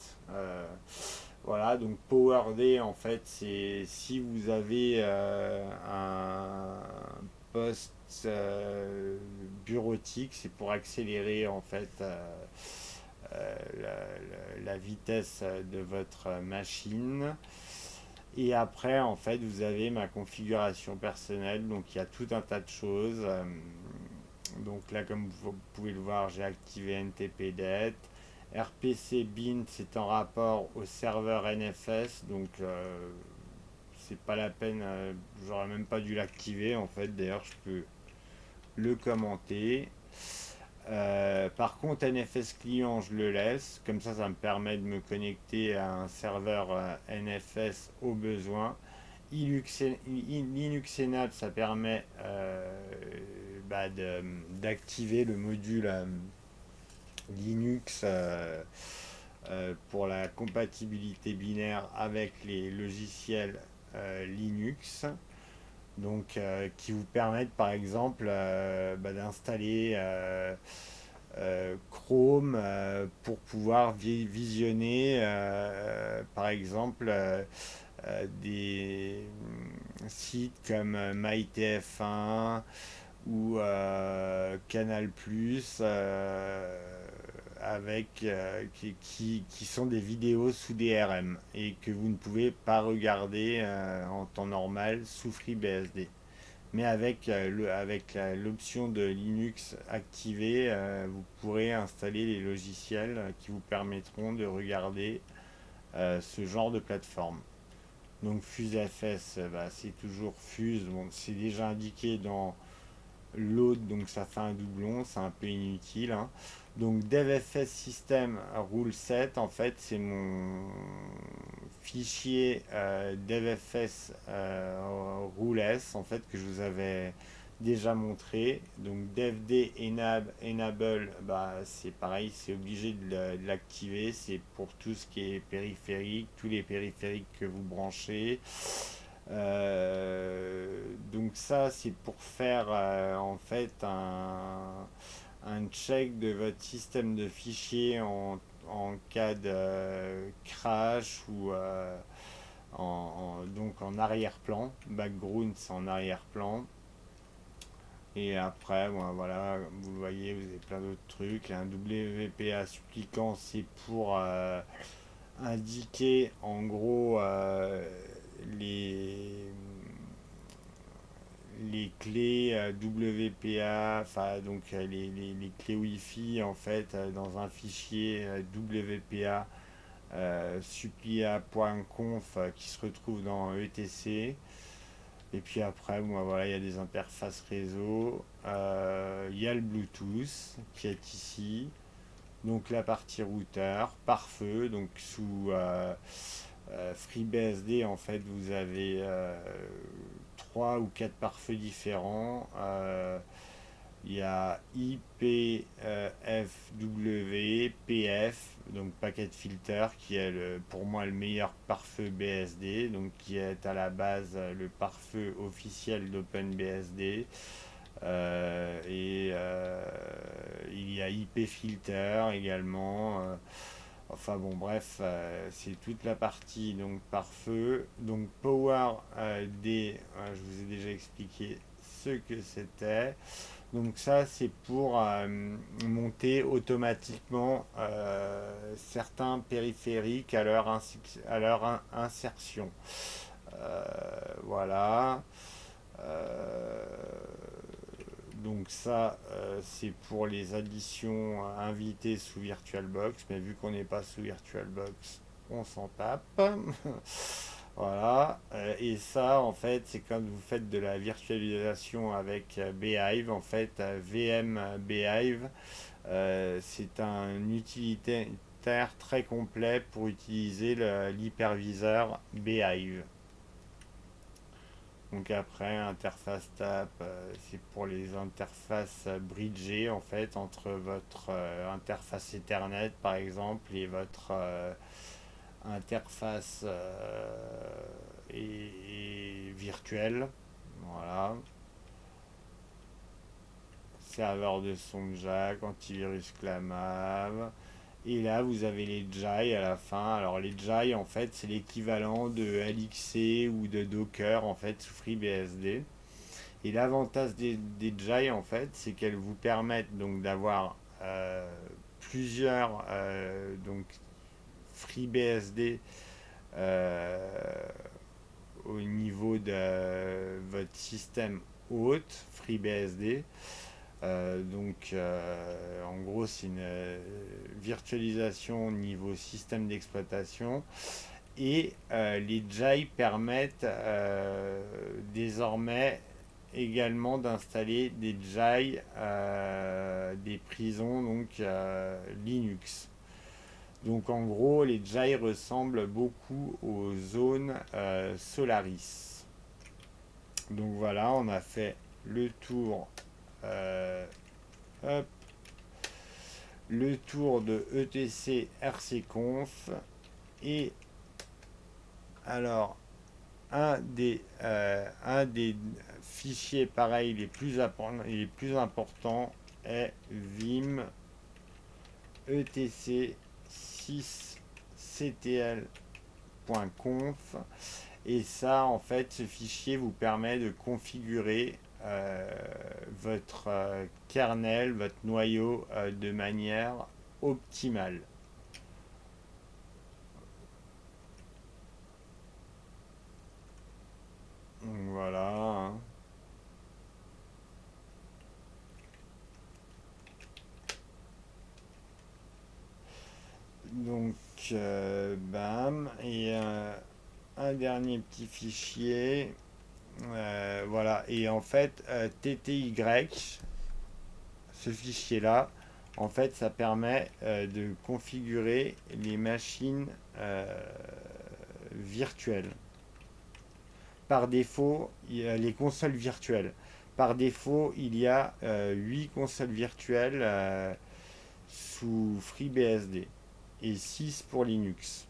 Voilà, donc PowerD, en fait, c'est si vous avez un poste bureautique, c'est pour accélérer en fait la vitesse de votre machine. Et après, en fait, vous avez ma configuration personnelle. Donc, il y a tout un tas de choses. Donc là, comme vous pouvez le voir, j'ai activé NTPDET. RPC Bin, c'est en rapport au serveur NFS. Donc, c'est pas la peine. J'aurais même pas dû l'activer, en fait. D'ailleurs, je peux le commenter. Par contre, NFS client, je le laisse. Comme ça me permet de me connecter à un serveur NFS au besoin. Linux Enable, ça permet d'activer le module Linux pour la compatibilité binaire avec les logiciels Linux. Donc, qui vous permettent par exemple d'installer Chrome pour pouvoir visionner par exemple des sites comme MyTF1 ou Canal Plus qui sont des vidéos sous DRM et que vous ne pouvez pas regarder en temps normal sous FreeBSD. Mais avec l'option de Linux activée, vous pourrez installer les logiciels qui vous permettront de regarder ce genre de plateforme. Donc FuseFS, c'est toujours Fuse. Bon, c'est déjà indiqué dans l'autre, donc ça fait un doublon, c'est un peu inutile, hein. Donc DevFS System Rule 7, en fait, c'est mon fichier DevFS Rule S, en fait, que je vous avais déjà montré. Donc DevD Enable, c'est pareil, c'est obligé de l'activer, c'est pour tout ce qui est périphérique, tous les périphériques que vous branchez. Donc ça, c'est pour faire en fait un check de votre système de fichiers en cas de crash ou donc en arrière-plan. Background, c'est en arrière-plan. Et après, bon, voilà, vous voyez, vous avez plein d'autres trucs. Un WPA supplicant, c'est pour indiquer en gros les, les clés WPA, enfin donc les clés Wi-Fi en fait dans un fichier WPA supplia.conf qui se retrouve dans ETC. Et puis après, bon, voilà, il y a des interfaces réseau. Il y a le Bluetooth qui est ici. Donc la partie routeur, pare-feu. Donc sous FreeBSD, en fait, vous avez trois ou quatre pare-feux différents. Il y a IPFW, PF, donc Packet Filter, qui est pour moi le meilleur pare-feu BSD, donc qui est à la base le pare-feu officiel d'OpenBSD. Il y a IP Filter également. Enfin bon, bref, c'est toute la partie donc pare-feu. Donc Power D, je vous ai déjà expliqué ce que c'était. Donc ça, c'est pour monter automatiquement certains périphériques à leur insertion. Euh, voilà. Euh, donc ça, c'est pour les additions invitées sous VirtualBox. Mais vu qu'on n'est pas sous VirtualBox, on s'en tape. Voilà. Et ça, en fait, c'est quand vous faites de la virtualisation avec Behive. En fait, VM Behive, c'est un utilitaire très complet pour utiliser l'hyperviseur Behive. Donc après, interface TAP, c'est pour les interfaces bridgées en fait entre votre interface Ethernet par exemple et votre interface et virtuelle. Voilà. Serveur de son jack, antivirus ClamAV. Et là, vous avez les JAI à la fin. Alors, les JAI, en fait, c'est l'équivalent de LXC ou de Docker, en fait, sous FreeBSD. Et l'avantage des JAI, en fait, c'est qu'elles vous permettent donc d'avoir plusieurs donc FreeBSD au niveau de votre système hôte FreeBSD. En gros, c'est une virtualisation au niveau système d'exploitation. Et les JAI permettent désormais également d'installer des JAI, des prisons donc Linux. Donc en gros, les JAI ressemblent beaucoup aux zones Solaris. Donc voilà, on a fait le tour, euh, hop, le tour de ETC RCconf. Et alors, un des fichiers pareil les plus importants est vim etc 6ctl.conf. Et ça, en fait, ce fichier vous permet de configurer votre kernel, votre noyau de manière optimale. Donc, voilà. Hein. Donc, bam. Et un dernier petit fichier. Voilà. Et en fait, TTY, ce fichier-là, en fait, ça permet de configurer les machines virtuelles. Par défaut, il y a les consoles virtuelles. Par défaut, il y a 8 consoles virtuelles sous FreeBSD et 6 pour Linux.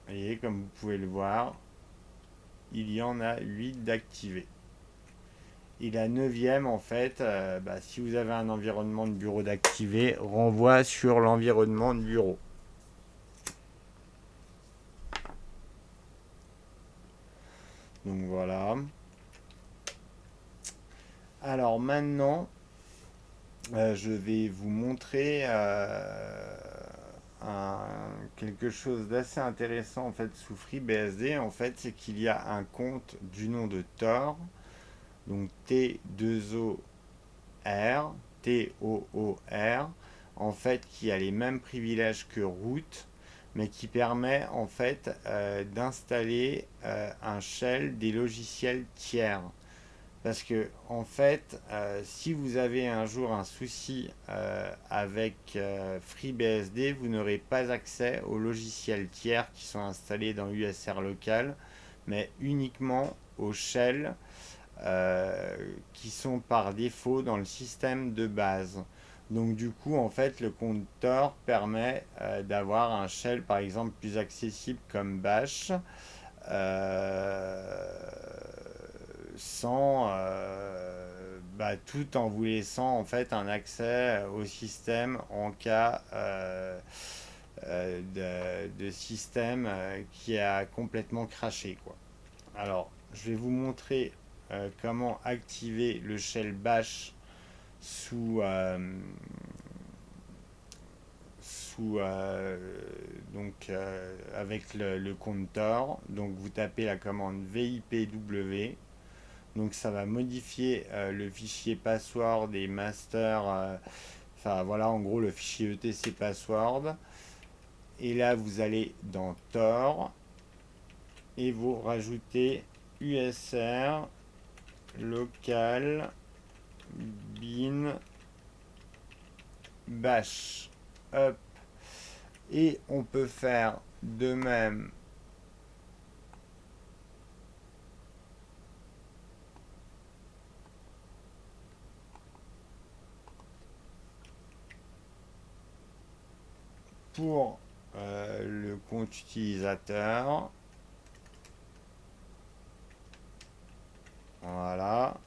Vous voyez, comme vous pouvez le voir, il y en a 8 d'activés. Et la neuvième, en fait, si vous avez un environnement de bureau d'activé, renvoie sur l'environnement de bureau. Donc voilà. Alors maintenant, je vais vous montrer quelque chose d'assez intéressant en fait sous FreeBSD. En fait, c'est qu'il y a un compte du nom de Tor, donc T2OR, T-O-O-R, en fait, qui a les mêmes privilèges que root, mais qui permet en fait d'installer un shell des logiciels tiers. Parce que, en fait, si vous avez un jour un souci avec FreeBSD, vous n'aurez pas accès aux logiciels tiers qui sont installés dans USR local, mais uniquement aux shells qui sont par défaut dans le système de base. Donc du coup, en fait, le compteur permet d'avoir un shell, par exemple, plus accessible comme Bash, euh, sans tout en vous laissant en fait un accès au système en cas de système qui a complètement craché quoi. Alors, je vais vous montrer comment activer le shell bash sous avec le compteur. Donc vous tapez la commande VIPW. Donc ça va modifier le fichier password et master. Enfin voilà, en gros le fichier etc password. Et là vous allez dans Tor et vous rajoutez USR local bin bash. Hop. Et on peut faire de même pour le compte utilisateur. Voilà.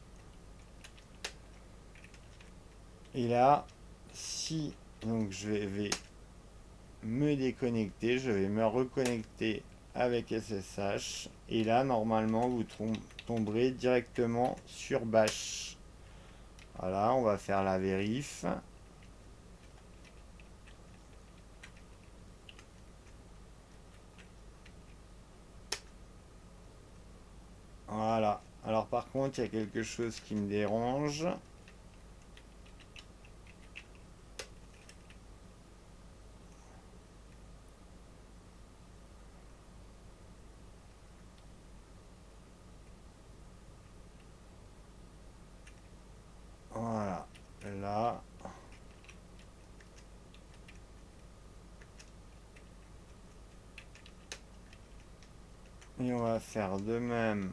Et là, si donc je vais me déconnecter, je vais me reconnecter avec SSH. Et là, normalement, vous tomberez directement sur Bash. Voilà, on va faire la vérif. Voilà. Alors par contre, il y a quelque chose qui me dérange. Voilà. Là. Et on va faire de même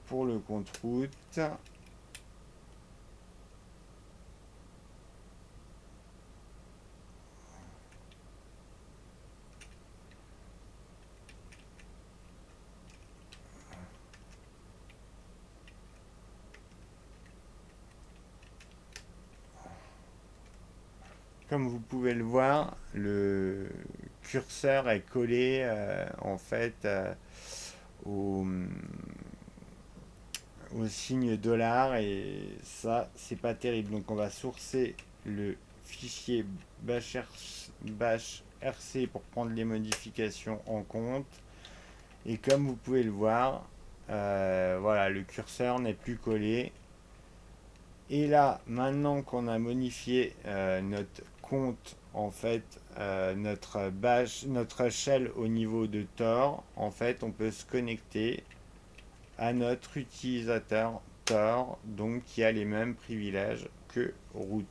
pour le compte route. Comme vous pouvez le voir, le curseur est collé en fait au, au signe dollar et ça c'est pas terrible. Donc on va sourcer le fichier bash rc pour prendre les modifications en compte. Et comme vous pouvez le voir, voilà, le curseur n'est plus collé. Et là, maintenant qu'on a modifié notre compte, en fait, notre shell au niveau de Tor, en fait, on peut se connecter à notre utilisateur Tor, donc qui a les mêmes privilèges que root.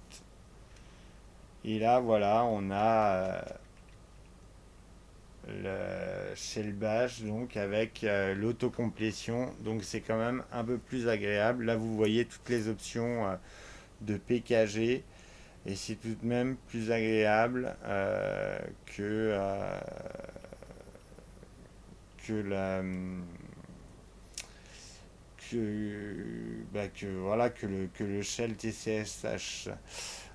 Et là, voilà, on a le shell bash donc avec l'autocomplétion, donc c'est quand même un peu plus agréable. Là, vous voyez toutes les options de PKG et c'est tout de même plus agréable que la voilà que le shell TCSH.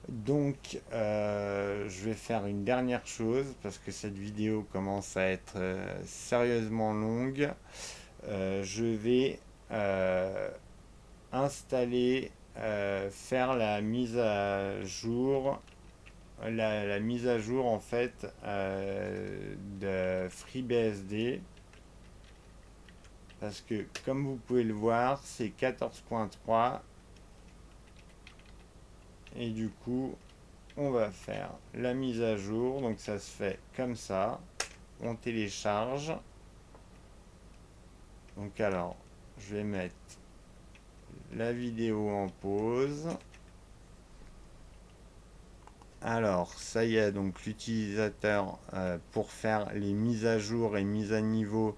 Donc je vais faire une dernière chose parce que cette vidéo commence à être sérieusement longue. Je vais installer, faire la mise à jour, la mise à jour en fait de FreeBSD, parce que comme vous pouvez le voir, c'est 14.3 et du coup on va faire la mise à jour. Donc ça se fait comme ça, on télécharge. Donc alors je vais mettre la vidéo en pause. Alors, ça y est, donc l'utilisateur pour faire les mises à jour et mises à niveau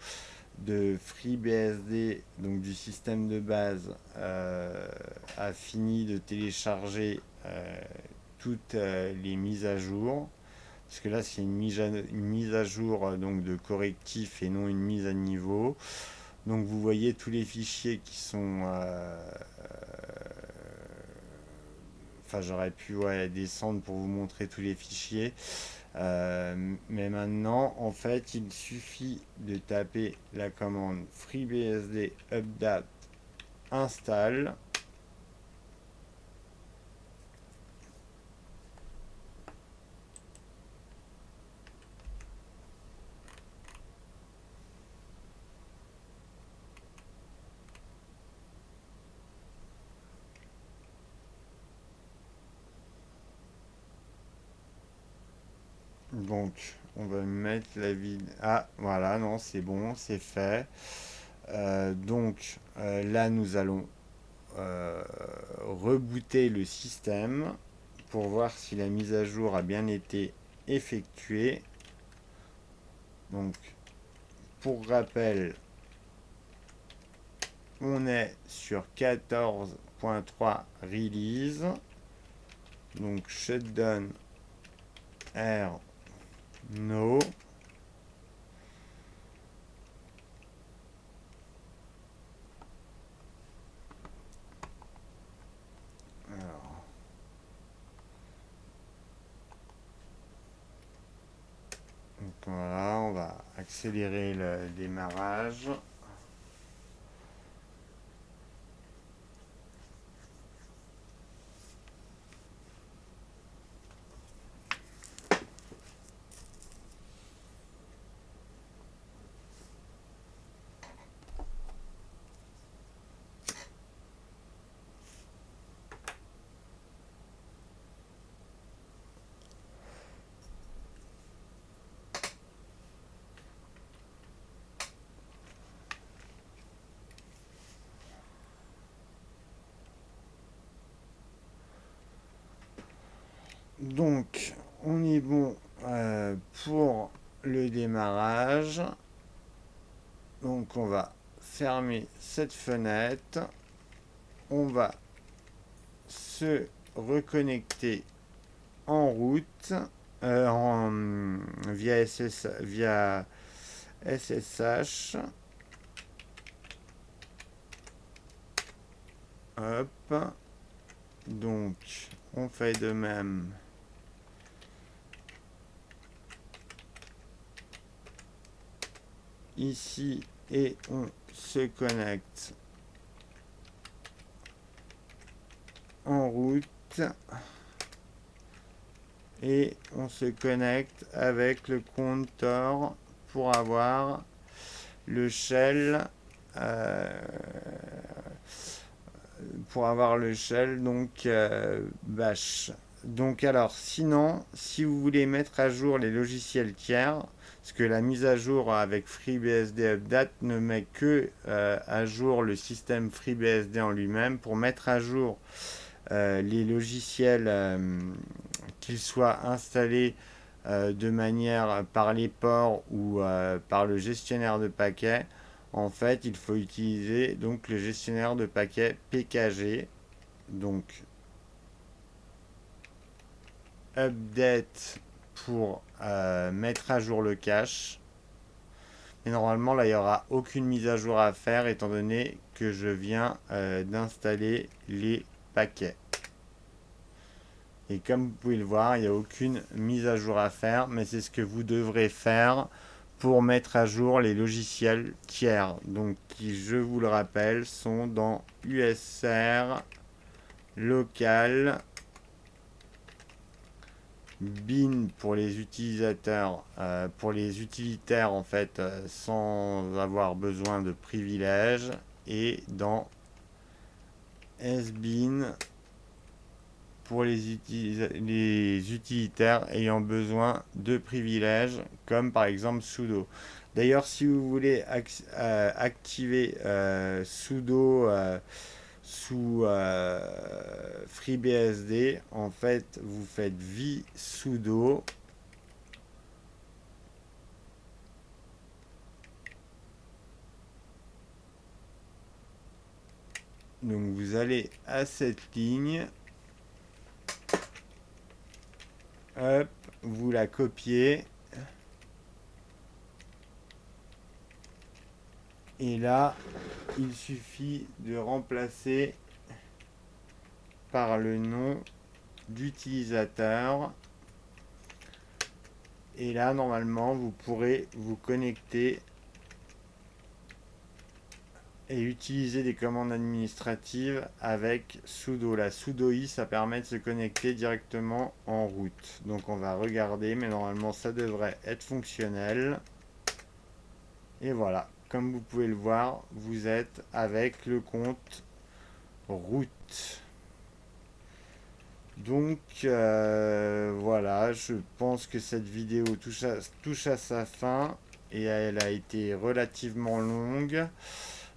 de FreeBSD, donc du système de base, a fini de télécharger toutes les mises à jour. Parce que là, c'est une mise à jour donc de correctif et non une mise à niveau. Donc vous voyez tous les fichiers qui sont enfin j'aurais pu descendre pour vous montrer tous les fichiers. Mais maintenant, en fait, il suffit de taper la commande FreeBSD update install. Donc, on va mettre la vide. Ah, voilà, non, c'est bon, c'est fait. Donc, là, nous allons rebooter le système pour voir si la mise à jour a bien été effectuée. Donc, pour rappel, on est sur 14.3 release. Donc, shutdown R no. Alors, donc voilà, on va accélérer le démarrage. Donc, on est bon pour le démarrage. Donc, on va fermer cette fenêtre. On va se reconnecter en route via SSH. Hop. Donc, on fait de même. Ici, et on se connecte en route et on se connecte avec le compte Tor pour avoir le shell donc bash. Donc alors sinon, si vous voulez mettre à jour les logiciels tiers, parce que la mise à jour avec FreeBSD Update ne met que à jour le système FreeBSD en lui-même. Pour mettre à jour les logiciels, qu'ils soient installés de manière par les ports ou par le gestionnaire de paquets, en fait, il faut utiliser donc le gestionnaire de paquets PKG. Donc update pour mettre à jour le cache. Mais normalement, là, il n'y aura aucune mise à jour à faire étant donné que je viens d'installer les paquets. Et comme vous pouvez le voir, il n'y a aucune mise à jour à faire, mais c'est ce que vous devrez faire pour mettre à jour les logiciels tiers, donc qui, je vous le rappelle, sont dans USR, local, bin pour les utilisateurs, pour les utilitaires en fait, sans avoir besoin de privilèges, et dans sbin pour les utilitaires ayant besoin de privilèges, comme par exemple sudo. D'ailleurs, si vous voulez activer sudo sous FreeBSD, en fait, vous faites vsudo. Donc vous allez à cette ligne, hop, vous la copiez, et là, il suffit de remplacer par le nom d'utilisateur. Et là, normalement, vous pourrez vous connecter et utiliser des commandes administratives avec sudo. La sudo i, ça permet de se connecter directement en route. Donc on va regarder, mais normalement ça devrait être fonctionnel. Et voilà, comme vous pouvez le voir, vous êtes avec le compte route. Donc voilà, je pense que cette vidéo touche à sa fin et elle a été relativement longue.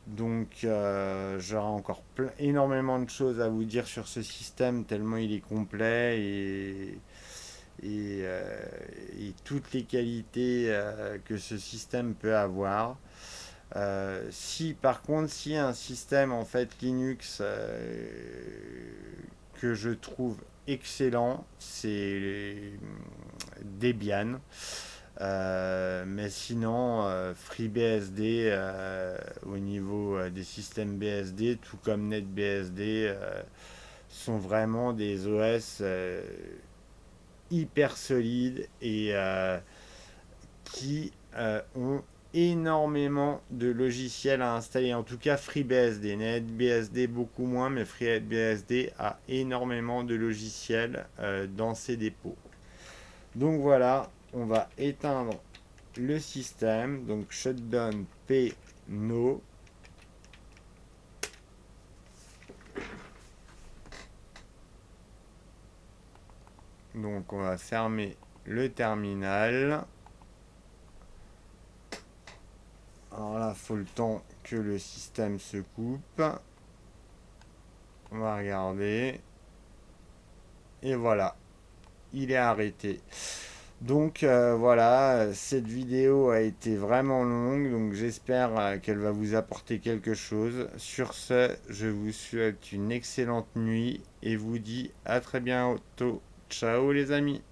Donc j'aurai encore énormément de choses à vous dire sur ce système tellement il est complet et toutes les qualités que ce système peut avoir. Si par contre, si un système en fait Linux que je trouve excellent, c'est Debian. Mais sinon, FreeBSD au niveau des systèmes BSD, tout comme NetBSD, sont vraiment des OS hyper solides et qui ont énormément de logiciels à installer. En tout cas, FreeBSD, NetBSD beaucoup moins, mais FreeBSD a énormément de logiciels dans ses dépôts. Donc voilà, on va éteindre le système. Donc shutdown p no. Donc on va fermer le terminal. Alors là, il faut le temps que le système se coupe. On va regarder. Et voilà, il est arrêté. Donc voilà, cette vidéo a été vraiment longue, donc j'espère qu'elle va vous apporter quelque chose. Sur ce, je vous souhaite une excellente nuit et vous dis à très bientôt. Ciao les amis!